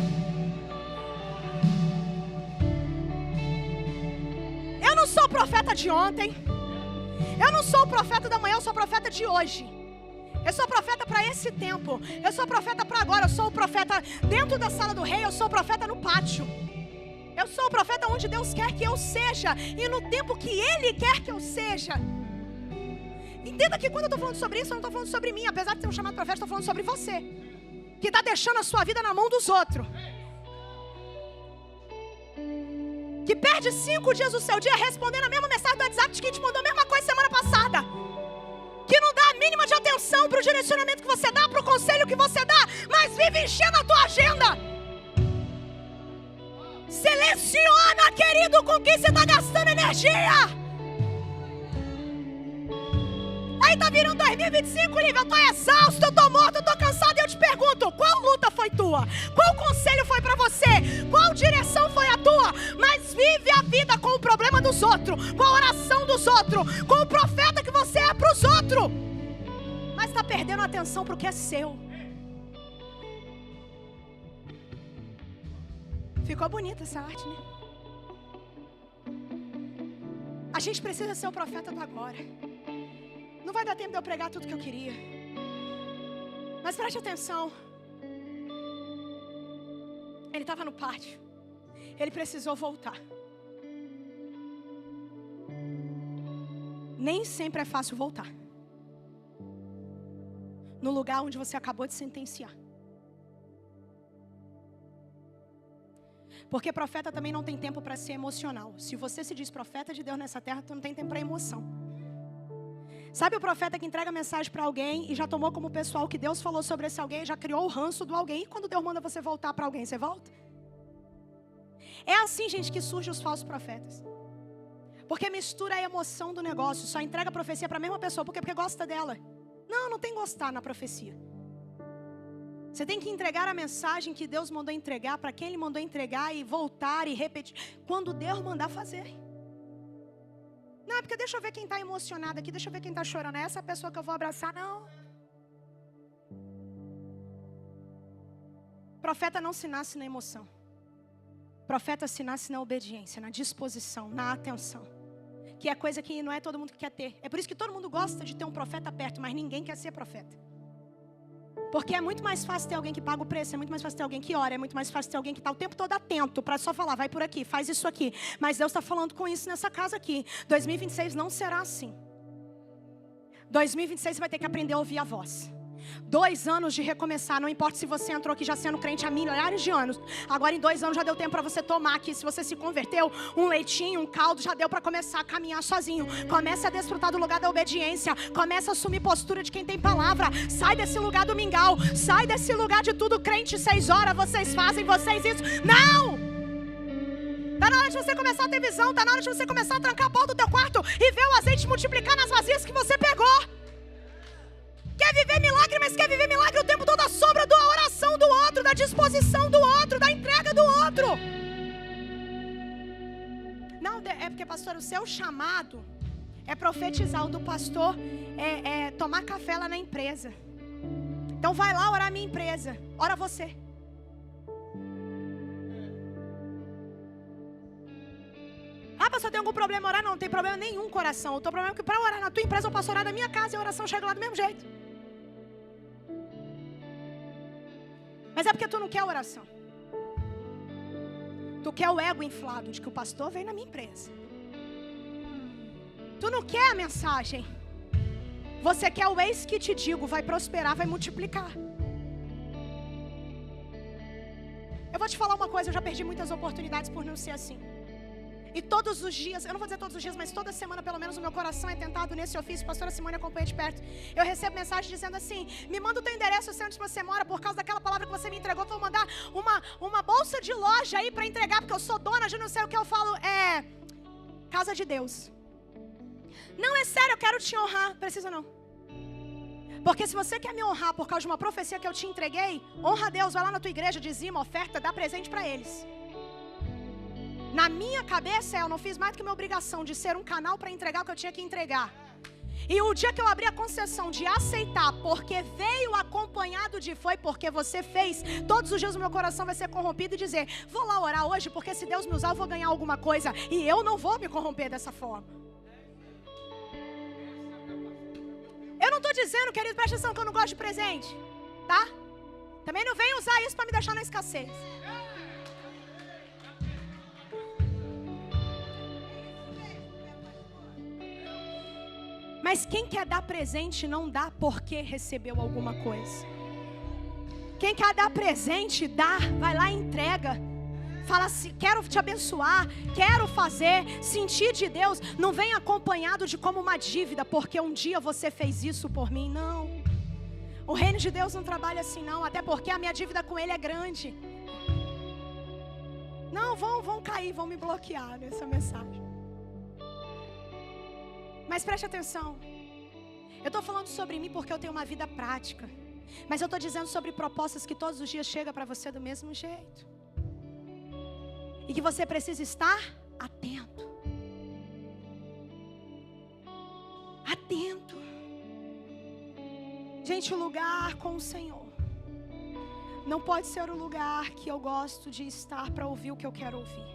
Eu não sou o profeta de ontem. Eu não sou o profeta da manhã, eu sou o profeta de hoje. Eu sou profeta para esse tempo. Eu sou profeta para agora. Eu sou o profeta dentro da sala do rei. Eu sou o profeta no pátio. Eu sou o profeta onde Deus quer que eu seja e no tempo que Ele quer que eu seja. Entenda que quando eu estou falando sobre isso, eu não estou falando sobre mim. Apesar de ser um chamado profeta, estou falando sobre você, que está deixando a sua vida na mão dos outros, que perde 5 dias do seu dia respondendo a mesma mensagem do WhatsApp de quem te mandou a mesma coisa semana passada, que não dá a mínima de atenção para o direcionamento que você dá, para o conselho que você dá, mas vive enchendo a tua agenda. Seleciona, querido, com quem você está gastando energia. Aí tá virando 2025, Lívia, eu tô exausto, eu tô morto, eu tô cansado. E eu te pergunto, qual luta foi tua? Qual conselho foi pra você? Qual direção foi a tua? Mas vive a vida com o problema dos outros, com a oração dos outros, com o profeta que você é pros outros. Mas tá perdendo atenção pro que é seu. Ficou bonita essa arte, né? A gente precisa ser o profeta do agora. Não vai dar tempo de eu pregar tudo que eu queria. Mas preste atenção. Ele estava no pátio. Ele precisou voltar. Nem sempre é fácil voltar no lugar onde você acabou de sentenciar. Porque profeta também não tem tempo para ser emocional. Se você se diz profeta de Deus nessa terra, tu não tem tempo para emoção. Sabe o profeta que entrega mensagem para alguém e já tomou como pessoal que Deus falou sobre esse alguém, já criou o ranço do alguém, e quando Deus manda você voltar para alguém, você volta? É assim, gente, que surgem os falsos profetas. Porque mistura a emoção do negócio. Só entrega a profecia para a mesma pessoa. Por quê? Porque gosta dela. Não tem gostar na profecia. Você tem que entregar a mensagem que Deus mandou entregar para quem Ele mandou entregar e voltar e repetir. Quando Deus mandar fazer. Não, porque deixa eu ver quem está emocionado aqui. Deixa eu ver quem está chorando. É essa pessoa que eu vou abraçar. Não. Profeta não se nasce na emoção. Profeta se nasce na obediência, na disposição, na atenção. Que é coisa que não é todo mundo que quer ter. É por isso que todo mundo gosta de ter um profeta perto, mas ninguém quer ser profeta. Porque é muito mais fácil ter alguém que paga o preço, é muito mais fácil ter alguém que ora, é muito mais fácil ter alguém que está o tempo todo atento para só falar, vai por aqui, faz isso aqui. Mas Deus está falando com isso nessa casa aqui. 2026 não será assim. 2026 você vai ter que aprender a ouvir a voz. 2 anos de recomeçar, não importa se você entrou aqui já sendo crente há milhares de anos. Agora em 2 anos já deu tempo para você tomar aqui. Se você se converteu, um leitinho, um caldo, já deu para começar a caminhar sozinho. Comece a desfrutar do lugar da obediência. Comece a assumir postura de quem tem palavra. Sai desse lugar do mingau. Sai desse lugar de tudo crente 6 horas, vocês fazem, vocês isso. Não! Está na hora de você começar a ter visão. Está na hora de você começar a trancar a porta do teu quarto e ver o azeite multiplicar nas vasilhas que você pegou. Quer viver milagre, mas quer viver milagre o tempo todo à sombra da oração do outro, da disposição do outro, da entrega do outro. Não, é porque, pastor, o seu chamado é profetizar. O do pastor é tomar café lá na empresa. Então vai lá orar a minha empresa. Ora você. Ah, pastor, tem algum problema orar? Não tem problema nenhum, coração. O teu problema é que para orar na tua empresa eu posso orar na minha casa e a oração chega lá do mesmo jeito. Mas é porque tu não quer oração. Tu quer o ego inflado de que o pastor vem na minha empresa. Tu não quer a mensagem. Você quer o eis que te digo, vai prosperar, vai multiplicar. Eu vou te falar uma coisa, eu já perdi muitas oportunidades por não ser assim. E todos os dias, eu não vou dizer todos os dias, mas toda semana pelo menos o meu coração é tentado nesse ofício. A pastora Simone acompanha de perto. Eu recebo mensagem dizendo assim: me manda o teu endereço, eu sei onde você mora, por causa daquela palavra que você me entregou. Vou mandar uma bolsa de loja aí para entregar, porque eu sou dona de não sei o que. Eu falo, casa de Deus. Não, é sério, eu quero te honrar. Precisa não. Porque se você quer me honrar por causa de uma profecia que eu te entreguei, honra a Deus, vai lá na tua igreja, dizima, oferta, dá presente para eles. Na minha cabeça, eu não fiz mais do que minha obrigação de ser um canal para entregar o que eu tinha que entregar. E o dia que eu abri a concessão de aceitar, porque veio acompanhado de foi porque você fez, todos os dias o meu coração vai ser corrompido e dizer, vou lá orar hoje, porque se Deus me usar eu vou ganhar alguma coisa. E eu não vou me corromper dessa forma. Eu não estou dizendo, querido, presta atenção, que eu não gosto de presente, tá? Também não venho usar isso para me deixar na escassez. Mas quem quer dar presente não dá porque recebeu alguma coisa. Quem quer dar presente, dá, vai lá e entrega. Fala assim, quero te abençoar, quero fazer, sentir de Deus. Não vem acompanhado de como uma dívida, porque um dia você fez isso por mim, não. O reino de Deus não trabalha assim não, até porque a minha dívida com Ele é grande. Não, vão cair, vão me bloquear nessa mensagem. Mas preste atenção, eu estou falando sobre mim porque eu tenho uma vida prática. Mas eu estou dizendo sobre propostas que todos os dias chegam para você do mesmo jeito. E que você precisa estar atento. Atento. Gente, o lugar com o Senhor não pode ser o lugar que eu gosto de estar para ouvir o que eu quero ouvir.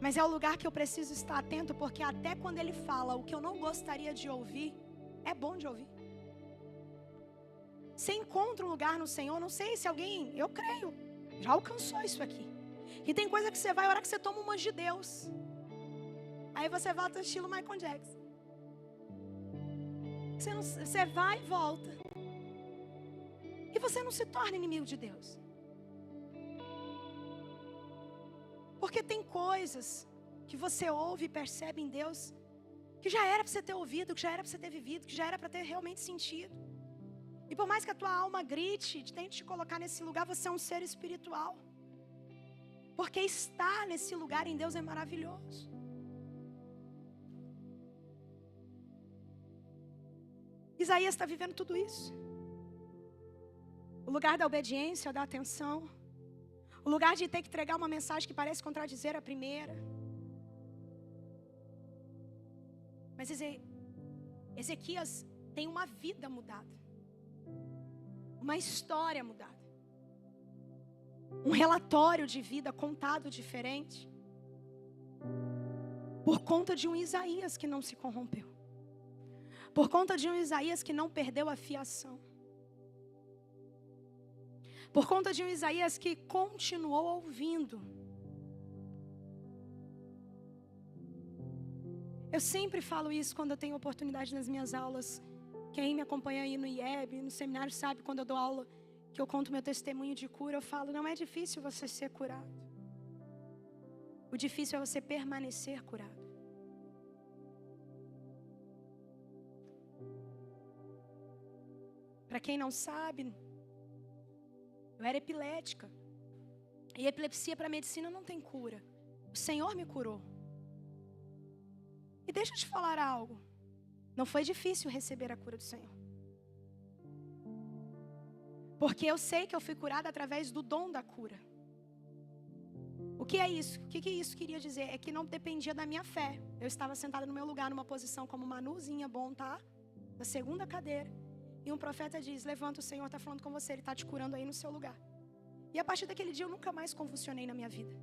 Mas é o lugar que eu preciso estar atento, porque até quando Ele fala o que eu não gostaria de ouvir, é bom de ouvir. Você encontra um lugar no Senhor, não sei se alguém, eu creio, já alcançou isso aqui. E tem coisa que você vai orar que você toma uma de Deus. Aí você volta estilo Michael Jackson. Você vai e volta. E você não se torna inimigo de Deus. Porque tem coisas que você ouve e percebe em Deus que já era para você ter ouvido, que já era para você ter vivido, que já era para ter realmente sentido. E por mais que a tua alma grite, tente te colocar nesse lugar, você é um ser espiritual. Porque estar nesse lugar em Deus é maravilhoso. Isaías está vivendo tudo isso. O lugar da obediência, da atenção. O lugar de ter que entregar uma mensagem que parece contradizer a primeira. Mas Ezequias tem uma vida mudada. Uma história mudada. Um relatório de vida contado diferente. Por conta de um Isaías que não se corrompeu. Por conta de um Isaías que não perdeu a fiação. Por conta de um Isaías que continuou ouvindo. Eu sempre falo isso quando eu tenho oportunidade nas minhas aulas. Quem me acompanha aí no IEB, no seminário, sabe quando eu dou aula, que eu conto meu testemunho de cura, eu falo, não é difícil você ser curado. O difícil é você permanecer curado. Para quem não sabe, eu era epilética. E epilepsia para a medicina não tem cura. O Senhor me curou. E deixa eu te falar algo. Não foi difícil receber a cura do Senhor. Porque eu sei que eu fui curada através do dom da cura. O que é isso? O que isso queria dizer? É que não dependia da minha fé. Eu estava sentada no meu lugar, numa posição como Manuzinha, bom, tá? Na segunda cadeira. E um profeta diz, levanta, o Senhor está falando com você, Ele está te curando aí no seu lugar. E a partir daquele dia eu nunca mais convulsionei na minha vida.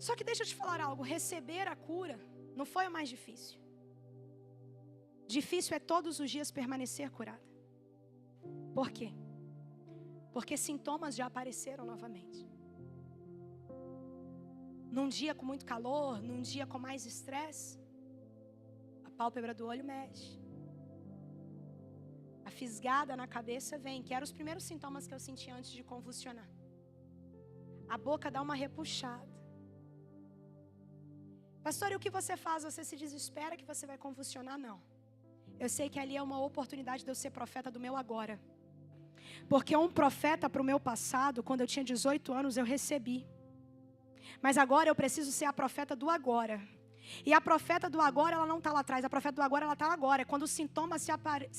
Só que deixa eu te falar algo, receber a cura não foi o mais difícil. Difícil é todos os dias permanecer curada. Por quê? Porque sintomas já apareceram novamente. Num dia com muito calor, num dia com mais estresse, a pálpebra do olho mexe. A fisgada na cabeça vem, que eram os primeiros sintomas que eu senti antes de convulsionar. A boca dá uma repuxada. Pastor, e o que você faz? Você se desespera que você vai convulsionar? Não. Eu sei que ali é uma oportunidade de eu ser profeta do meu agora. Porque um profeta para o meu passado, quando eu tinha 18 anos, eu recebi. Mas agora eu preciso ser a profeta do agora. E a profeta do agora, ela não está lá atrás. A profeta do agora, ela está agora. É quando o sintoma se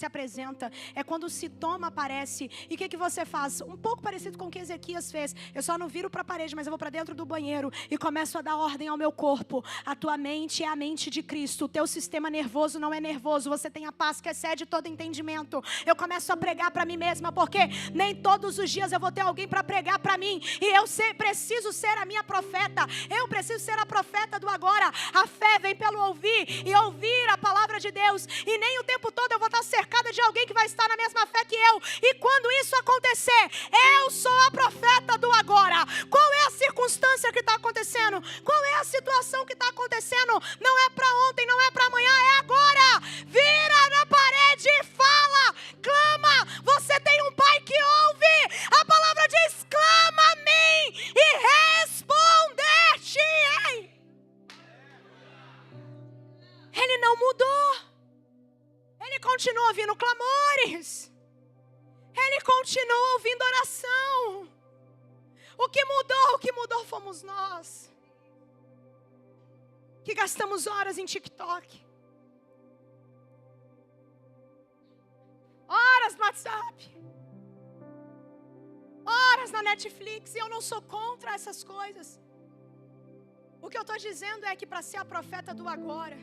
apresenta. É quando o sintoma aparece. E o que você faz? Um pouco parecido com o que Ezequias fez. Eu só não viro para a parede, mas eu vou para dentro do banheiro e começo a dar ordem ao meu corpo. A tua mente é a mente de Cristo. O teu sistema nervoso não é nervoso. Você tem a paz que excede todo entendimento. Eu começo a pregar para mim mesma, porque nem todos os dias eu vou ter alguém para pregar para mim. E eu preciso ser a minha profeta. Eu preciso ser a profeta do agora. A fé vem pelo ouvir e ouvir a palavra de Deus. E nem o tempo todo eu vou estar cercada de alguém que vai estar na mesma fé que eu. E quando isso acontecer, eu sou a profeta do agora. Qual é a circunstância que está acontecendo? Qual é a situação que está acontecendo? Não é para ontem, não é para amanhã, é agora. Vira na parede e fala, clama. Você tem um pai que ouve. A palavra diz, clama a mim e responder-te-ei. Ele não mudou. Ele continua ouvindo clamores. Ele continua ouvindo oração. O que mudou fomos nós. Que gastamos horas em TikTok. Horas no WhatsApp. Horas na Netflix. E eu não sou contra essas coisas. O que eu estou dizendo é que para ser a profeta do agora,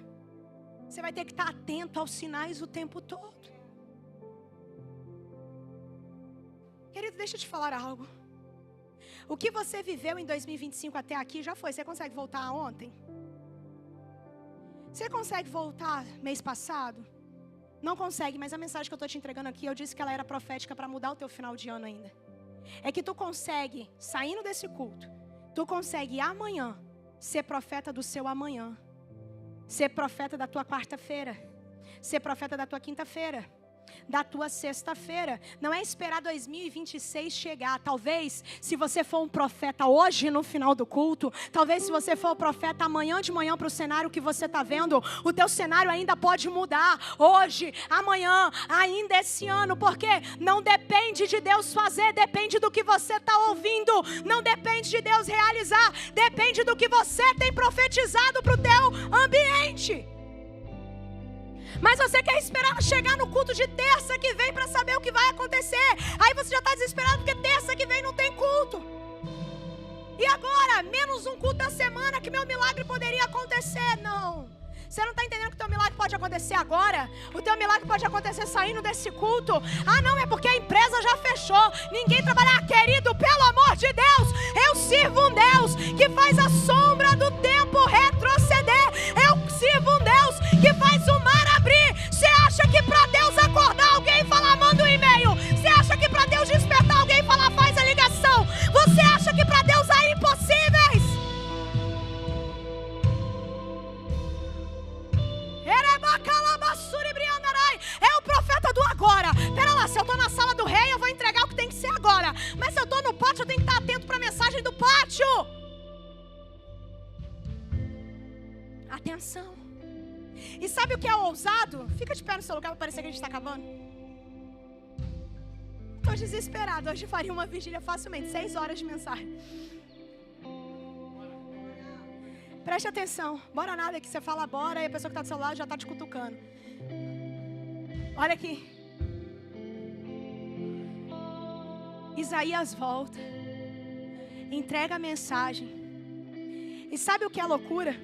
você vai ter que estar atento aos sinais o tempo todo. Querido, deixa eu te falar algo. O que você viveu em 2025 até aqui já foi. Você consegue voltar a ontem? Você consegue voltar mês passado? Não consegue, mas a mensagem que eu estou te entregando aqui, eu disse que ela era profética para mudar o teu final de ano ainda. É que tu consegue, saindo desse culto, tu consegue amanhã ser profeta do seu amanhã. Ser profeta da tua quarta-feira. Ser profeta da tua quinta-feira. da tua sexta-feira. Não é esperar 2026 chegar. Talvez, se você for um profeta hoje no final do culto, talvez se você for um profeta amanhã de manhã para o cenário que você está vendo, o teu cenário ainda pode mudar. Hoje, amanhã, ainda esse ano. Porque não depende de Deus fazer, depende do que você está ouvindo. Não depende de Deus realizar, depende do que você tem profetizado para o teu ambiente. Mas você quer esperar chegar no culto de terça que vem para saber o que vai acontecer. Aí você já está desesperado porque terça que vem não tem culto. E agora, menos um culto da semana que meu milagre poderia acontecer. Não. Você não está entendendo que o teu milagre pode acontecer agora? O teu milagre pode acontecer saindo desse culto. Ah, não, é porque a empresa já fechou. Ninguém trabalha. Querido, pelo amor de Deus, eu sirvo um Deus que faz a sombra do tempo retroceder. Eu sirvo um Deus que faz o mar abrir. Você acha que para Deus acordar alguém e falar, manda um e-mail? Você acha que para Deus despertar alguém e falar, faz a ligação? Você acha que para Deus há impossíveis? É o profeta do agora. Pera lá, se eu estou na sala do rei, eu vou entregar o que tem que ser agora. Mas se eu estou no pátio, eu tenho que estar atento para a mensagem do pátio. Atenção. E sabe o que é ousado? Fica de pé no seu lugar para parecer que a gente está acabando. Estou desesperado. Hoje faria uma vigília facilmente, 6 horas de mensagem. Preste atenção. Bora nada que você fala bora e a pessoa que está do seu lado já está te cutucando. Olha aqui. Isaías volta. Entrega a mensagem. E sabe o que é loucura?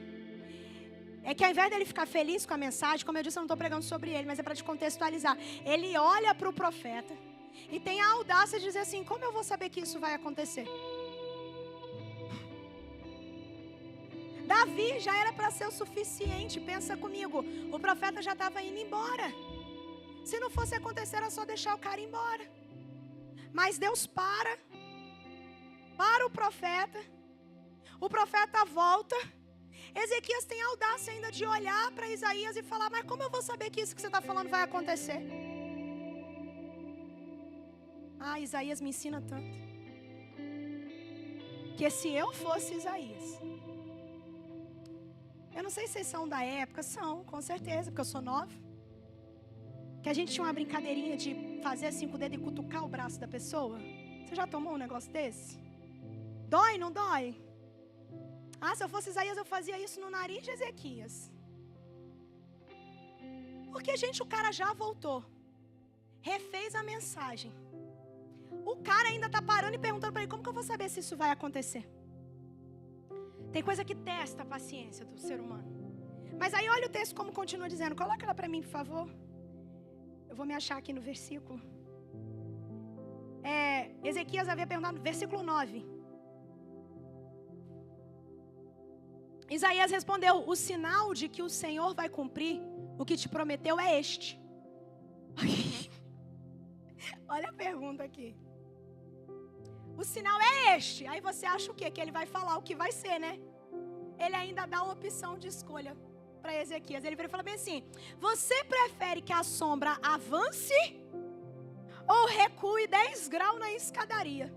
É que ao invés dele ficar feliz com a mensagem, como eu disse, eu não estou pregando sobre ele, mas é para te contextualizar. Ele olha para o profeta e tem a audácia de dizer assim, como eu vou saber que isso vai acontecer? Davi já era para ser o suficiente, pensa comigo. O profeta já estava indo embora. Se não fosse acontecer, era só deixar o cara ir embora. Mas Deus para o profeta. O profeta volta. Ezequias tem a audácia ainda de olhar para Isaías e falar, mas como eu vou saber que isso que você está falando vai acontecer? Ah, Isaías me ensina tanto. Que se eu fosse Isaías... Eu não sei se vocês são da época, são, com certeza, porque eu sou nova. Que a gente tinha uma brincadeirinha de fazer assim com o dedo e cutucar o braço da pessoa. Você já tomou um negócio desse? Dói, não dói? Ah, se eu fosse Isaías, eu fazia isso no nariz de Ezequias. Porque, gente, o cara já voltou. Refez a mensagem. O cara ainda está parando e perguntando para ele, como que eu vou saber se isso vai acontecer? Tem coisa que testa a paciência do ser humano. Mas aí olha o texto como continua dizendo. Coloca ela para mim, por favor. Eu vou me achar aqui no versículo. Ezequias havia perguntado, versículo 9. Isaías respondeu, o sinal de que o Senhor vai cumprir o que te prometeu é este. Olha a pergunta aqui. O sinal é este. Aí você acha o quê? Que ele vai falar o que vai ser, né? Ele ainda dá uma opção de escolha para Ezequias. Ele vai falar bem assim, você prefere que a sombra avance ou recue 10 graus na escadaria?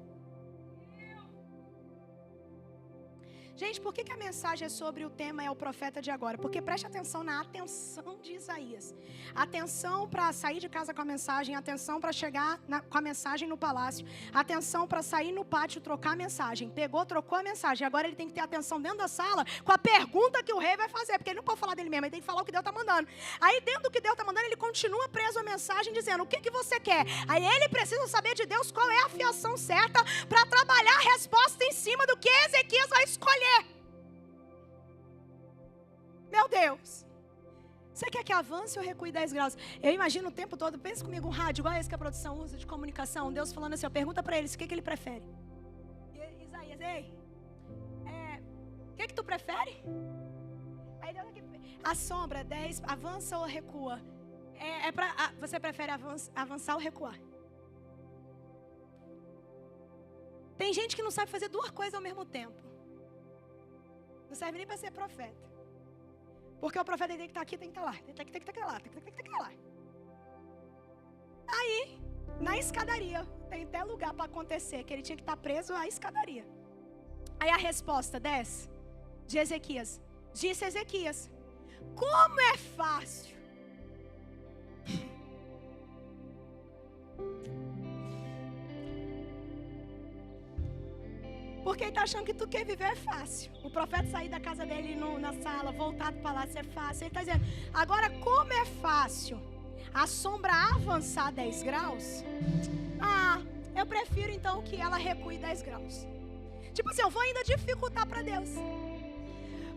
Gente, por que a mensagem é sobre o tema é o profeta de agora? Porque preste atenção na atenção de Isaías. Atenção para sair de casa com a mensagem. Atenção para chegar com a mensagem no palácio. Atenção para sair no pátio, trocar a mensagem. Pegou, trocou a mensagem. Agora ele tem que ter atenção dentro da sala com a pergunta que o rei vai fazer. Porque ele não pode falar dele mesmo, ele tem que falar o que Deus está mandando. Aí dentro do que Deus está mandando, ele continua preso à mensagem dizendo, o que você quer? Aí ele precisa saber de Deus qual é a afiação certa para trabalhar a resposta em cima do que Ezequias vai escolher. Meu Deus, você quer que avance ou recue 10 graus? Eu imagino o tempo todo, pensa comigo, um rádio igual esse que a produção usa de comunicação. Deus falando assim, pergunta para eles o que ele prefere. E Isaías, ei, o que tu prefere? Aí Deus aqui, a sombra, 10, avança ou recua? Você prefere avançar ou recuar? Tem gente que não sabe fazer duas coisas ao mesmo tempo. Não serve nem para ser profeta. Porque o profeta tem que estar aqui, tem que estar lá. Tem que estar lá, tem que estar lá. Aí, na escadaria, tem até lugar para acontecer, que ele tinha que estar preso à escadaria. Aí a resposta desce de Ezequias. Disse Ezequias: como é fácil. Porque ele está achando que tudo que ele viver é fácil. O profeta sair da casa dele na sala, voltar do palácio é fácil. Ele está dizendo: agora como é fácil a sombra avançar 10 graus? Eu prefiro então que ela recue 10 graus. Tipo assim, eu vou ainda dificultar para Deus.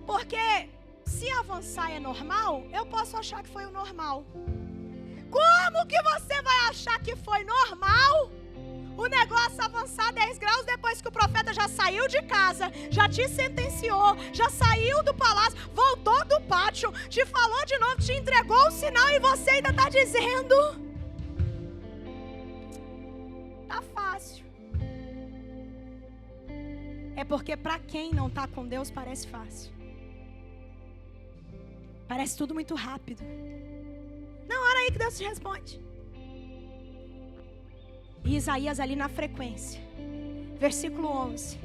Porque se avançar é normal, eu posso achar que foi o normal. Como que você vai achar que foi normal o negócio avançar 10 graus depois que o profeta já saiu de casa, já te sentenciou, já saiu do palácio, voltou do pátio, te falou de novo, te entregou o sinal e você ainda está dizendo: tá fácil. É porque para quem não está com Deus parece fácil. Parece tudo muito rápido. Na hora aí que Deus te responde. E Isaías ali na frequência. Versículo 11.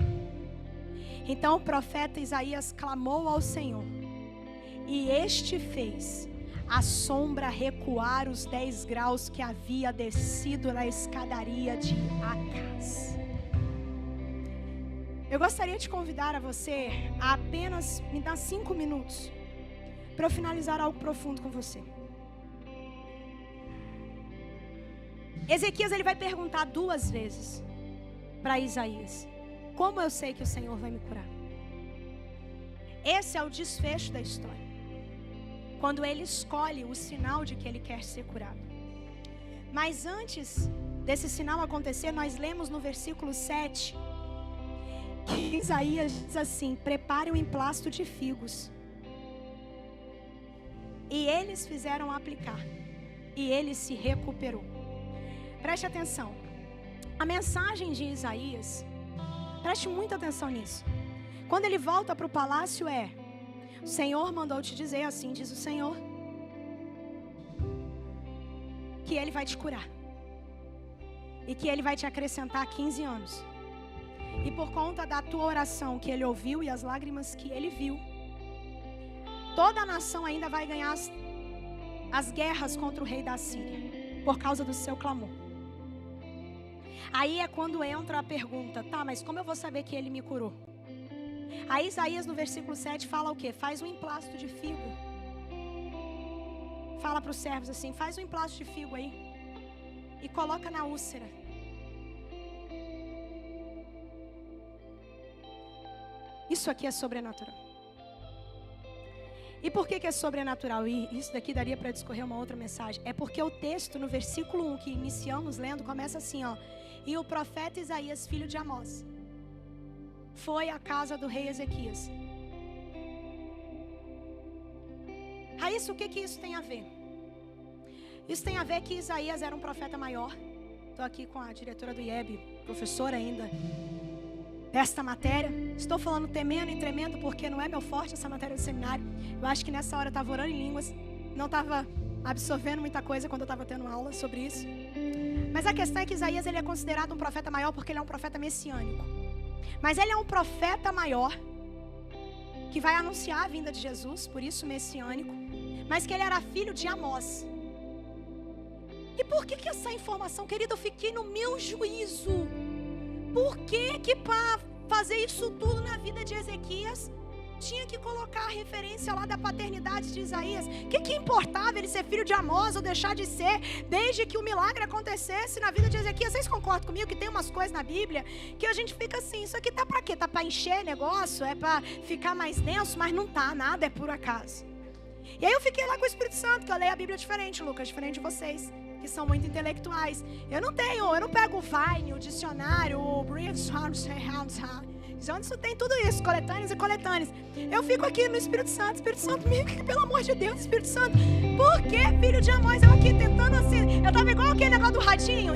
Então o profeta Isaías clamou ao Senhor. E este fez a sombra recuar os 10 graus que havia descido na escadaria de Acaz. Eu gostaria de convidar a você a apenas me dar 5 minutos para eu finalizar algo profundo com você. Ezequias ele vai perguntar 2 vezes para Isaías: como eu sei que o Senhor vai me curar? Esse é o desfecho da história. Quando ele escolhe o sinal de que ele quer ser curado. Mas antes desse sinal acontecer, nós lemos no versículo 7 que Isaías diz assim: prepare um emplasto de figos. E eles fizeram aplicar. E ele se recuperou. Preste atenção. A mensagem de Isaías, preste muita atenção nisso. Quando ele volta para o palácio o Senhor mandou te dizer, assim diz o Senhor, que Ele vai te curar. E que Ele vai te acrescentar 15 anos. E por conta da tua oração que Ele ouviu e as lágrimas que Ele viu, toda a nação ainda vai ganhar as guerras contra o rei da Síria, por causa do seu clamor. Aí é quando entra a pergunta: tá, mas como eu vou saber que Ele me curou? Aí Isaías no versículo 7 fala o quê? Faz um emplasto de figo. Fala para os servos assim: faz um emplasto de figo aí e coloca na úlcera. Isso aqui é sobrenatural. E por que é sobrenatural? E isso daqui daria para discorrer uma outra mensagem. É porque o texto no versículo 1 que iniciamos lendo começa assim, e o profeta Isaías, filho de Amós, foi à casa do rei Ezequias. Raíssa, o que isso tem a ver? Isso tem a ver que Isaías era um profeta maior. Estou aqui com a diretora do IEB, professora ainda desta matéria. Estou falando temendo e tremendo porque não é meu forte essa matéria do seminário. Eu acho que nessa hora eu estava orando em línguas, não estava absorvendo muita coisa quando eu estava tendo aula sobre isso. Mas a questão é que Isaías ele é considerado um profeta maior porque ele é um profeta messiânico. Mas ele é um profeta maior que vai anunciar a vinda de Jesus, por isso messiânico, mas que ele era filho de Amós. E por que essa informação, querido, eu fiquei no meu juízo? Por que para fazer isso tudo na vida de Ezequias tinha que colocar a referência lá da paternidade de Isaías? O que importava ele ser filho de Amós ou deixar de ser, desde que o milagre acontecesse na vida de Ezequias? Vocês concordam comigo que tem umas coisas na Bíblia que a gente fica assim, isso aqui tá para quê? Tá para encher negócio? É para ficar mais denso? Mas não tá, nada é por acaso. E aí eu fiquei lá com o Espírito Santo, que eu leio a Bíblia diferente, Lucas, diferente de vocês, que são muito intelectuais. Eu não pego o Vine, o dicionário, o Briefs, isso tem tudo isso, coletâneas e coletâneas. Eu fico aqui no Espírito Santo, pelo amor de Deus, Espírito Santo, por que filho de Amós? Eu aqui tentando assim, eu tava igual aquele negócio do radinho,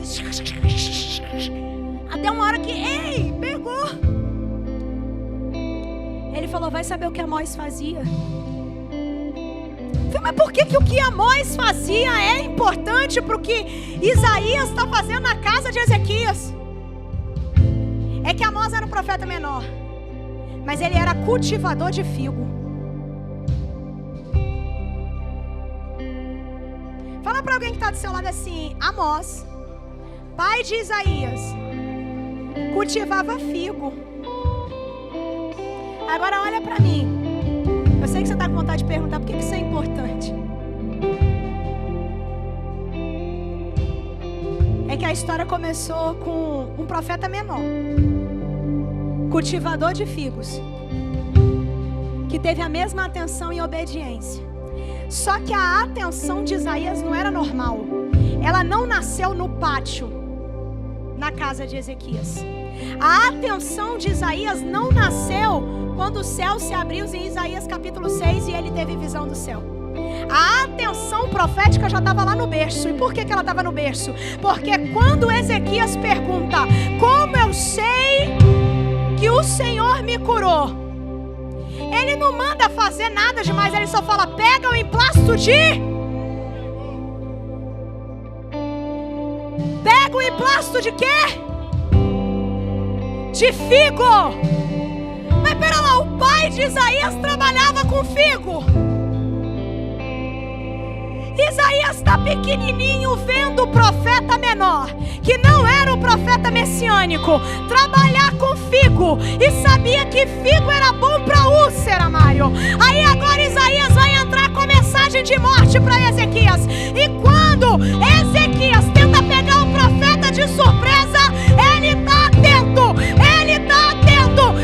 até uma hora que, pegou. Ele falou: vai saber o que Amós fazia? Mas por que o que Amós fazia é importante para o que Isaías está fazendo na casa de Ezequias? É que Amós era um profeta menor, mas ele era cultivador de figo. Fala para alguém que está do seu lado assim: Amós, pai de Isaías, cultivava figo. Agora olha para mim. Eu sei que você está com vontade de perguntar por que isso é importante. É que a história começou com um profeta menor, cultivador de figos, que teve a mesma atenção e obediência. Só que a atenção de Isaías não era normal. Ela não nasceu no pátio, na casa de Ezequias. A atenção de Isaías não nasceu quando o céu se abriu em Isaías capítulo 6 e ele teve visão do céu. A atenção profética já estava lá no berço. E por que ela estava no berço? Porque quando Ezequias pergunta: como eu sei que o Senhor me curou? Ele não manda fazer nada demais. Ele só fala: pega o emplasto de... Pega o emplasto de quê? De figo. Mas pera lá, o pai de Isaías trabalhava com figo. Isaías está pequenininho vendo o profeta menor, que não era o profeta messiânico, trabalhar com figo, e sabia que figo era bom para úlcera, Mário. Aí agora Isaías vai entrar com mensagem de morte para Ezequias. E quando Ezequias tenta pegar o profeta de surpresa, ele está atento.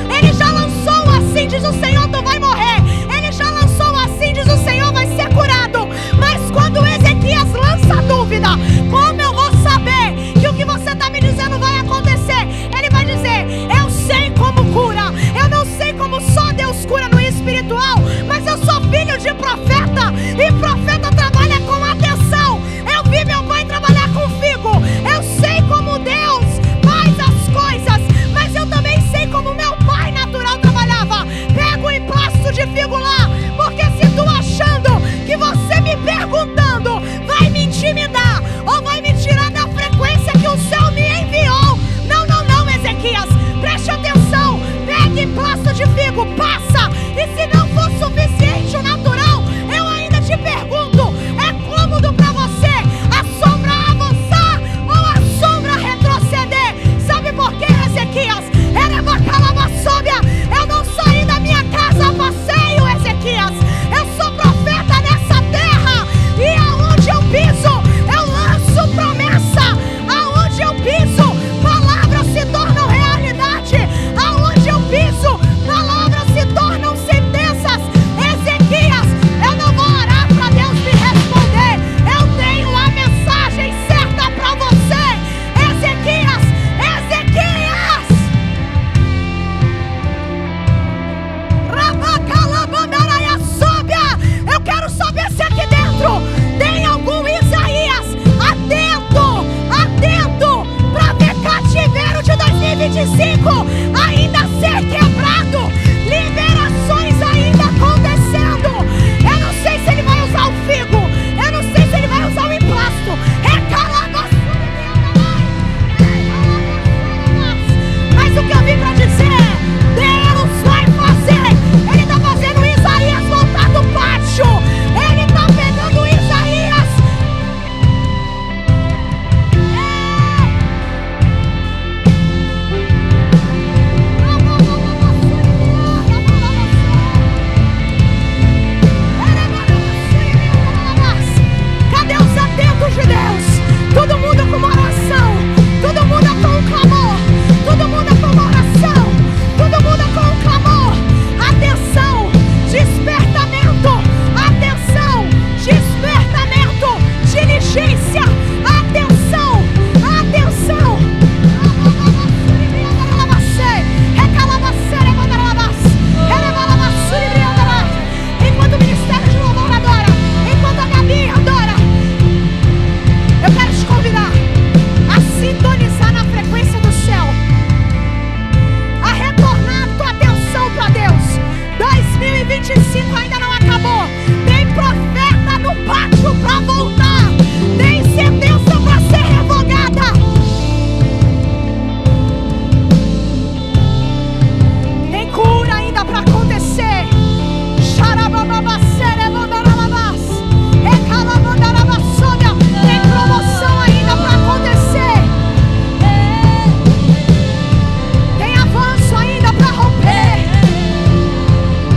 Ele já lançou assim, diz o Senhor, tu vai morrer. Ele já lançou assim, diz o Senhor, vai ser curado. Mas quando Ezequias lança a dúvida: como eu vou saber que o que você está me dizendo vai acontecer? Ele vai dizer: eu sei como cura. Eu não sei como só Deus cura no espiritual, mas eu sou filho de profeta, e profeta trabalha com atenção. Eu vi meu pai trabalhar com figo. Eu sei como Deus faz as coisas, mas eu também sei como meu pai natural trabalhava. Pega o emplasto de figo lá, porque se tu achando que você me perguntando vai me intimidar ou vai me tirar da frequência que o céu me enviou, não, Ezequias, preste atenção. Pega emplasto de figo, passa. E se não for suficiente o natural, eu ainda te pergunto: é cômodo para você a sombra avançar ou a sombra retroceder? Sabe por quê, Ezequias? Eu não saí da minha casa a passeio, Ezequias. Eu sou profeta nessa terra, e aonde eu piso, eu lanço promessa. Aonde eu piso, palavras se tornam realidade. Aonde eu piso, palavras se tornam sentenças. Ezequias, eu não vou orar para Deus me responder. Eu tenho a mensagem certa para você. Ezequias. Eu quero saber se aqui dentro tem algum Isaías atento para ver cativeiro de 2025 ainda ser quebrado.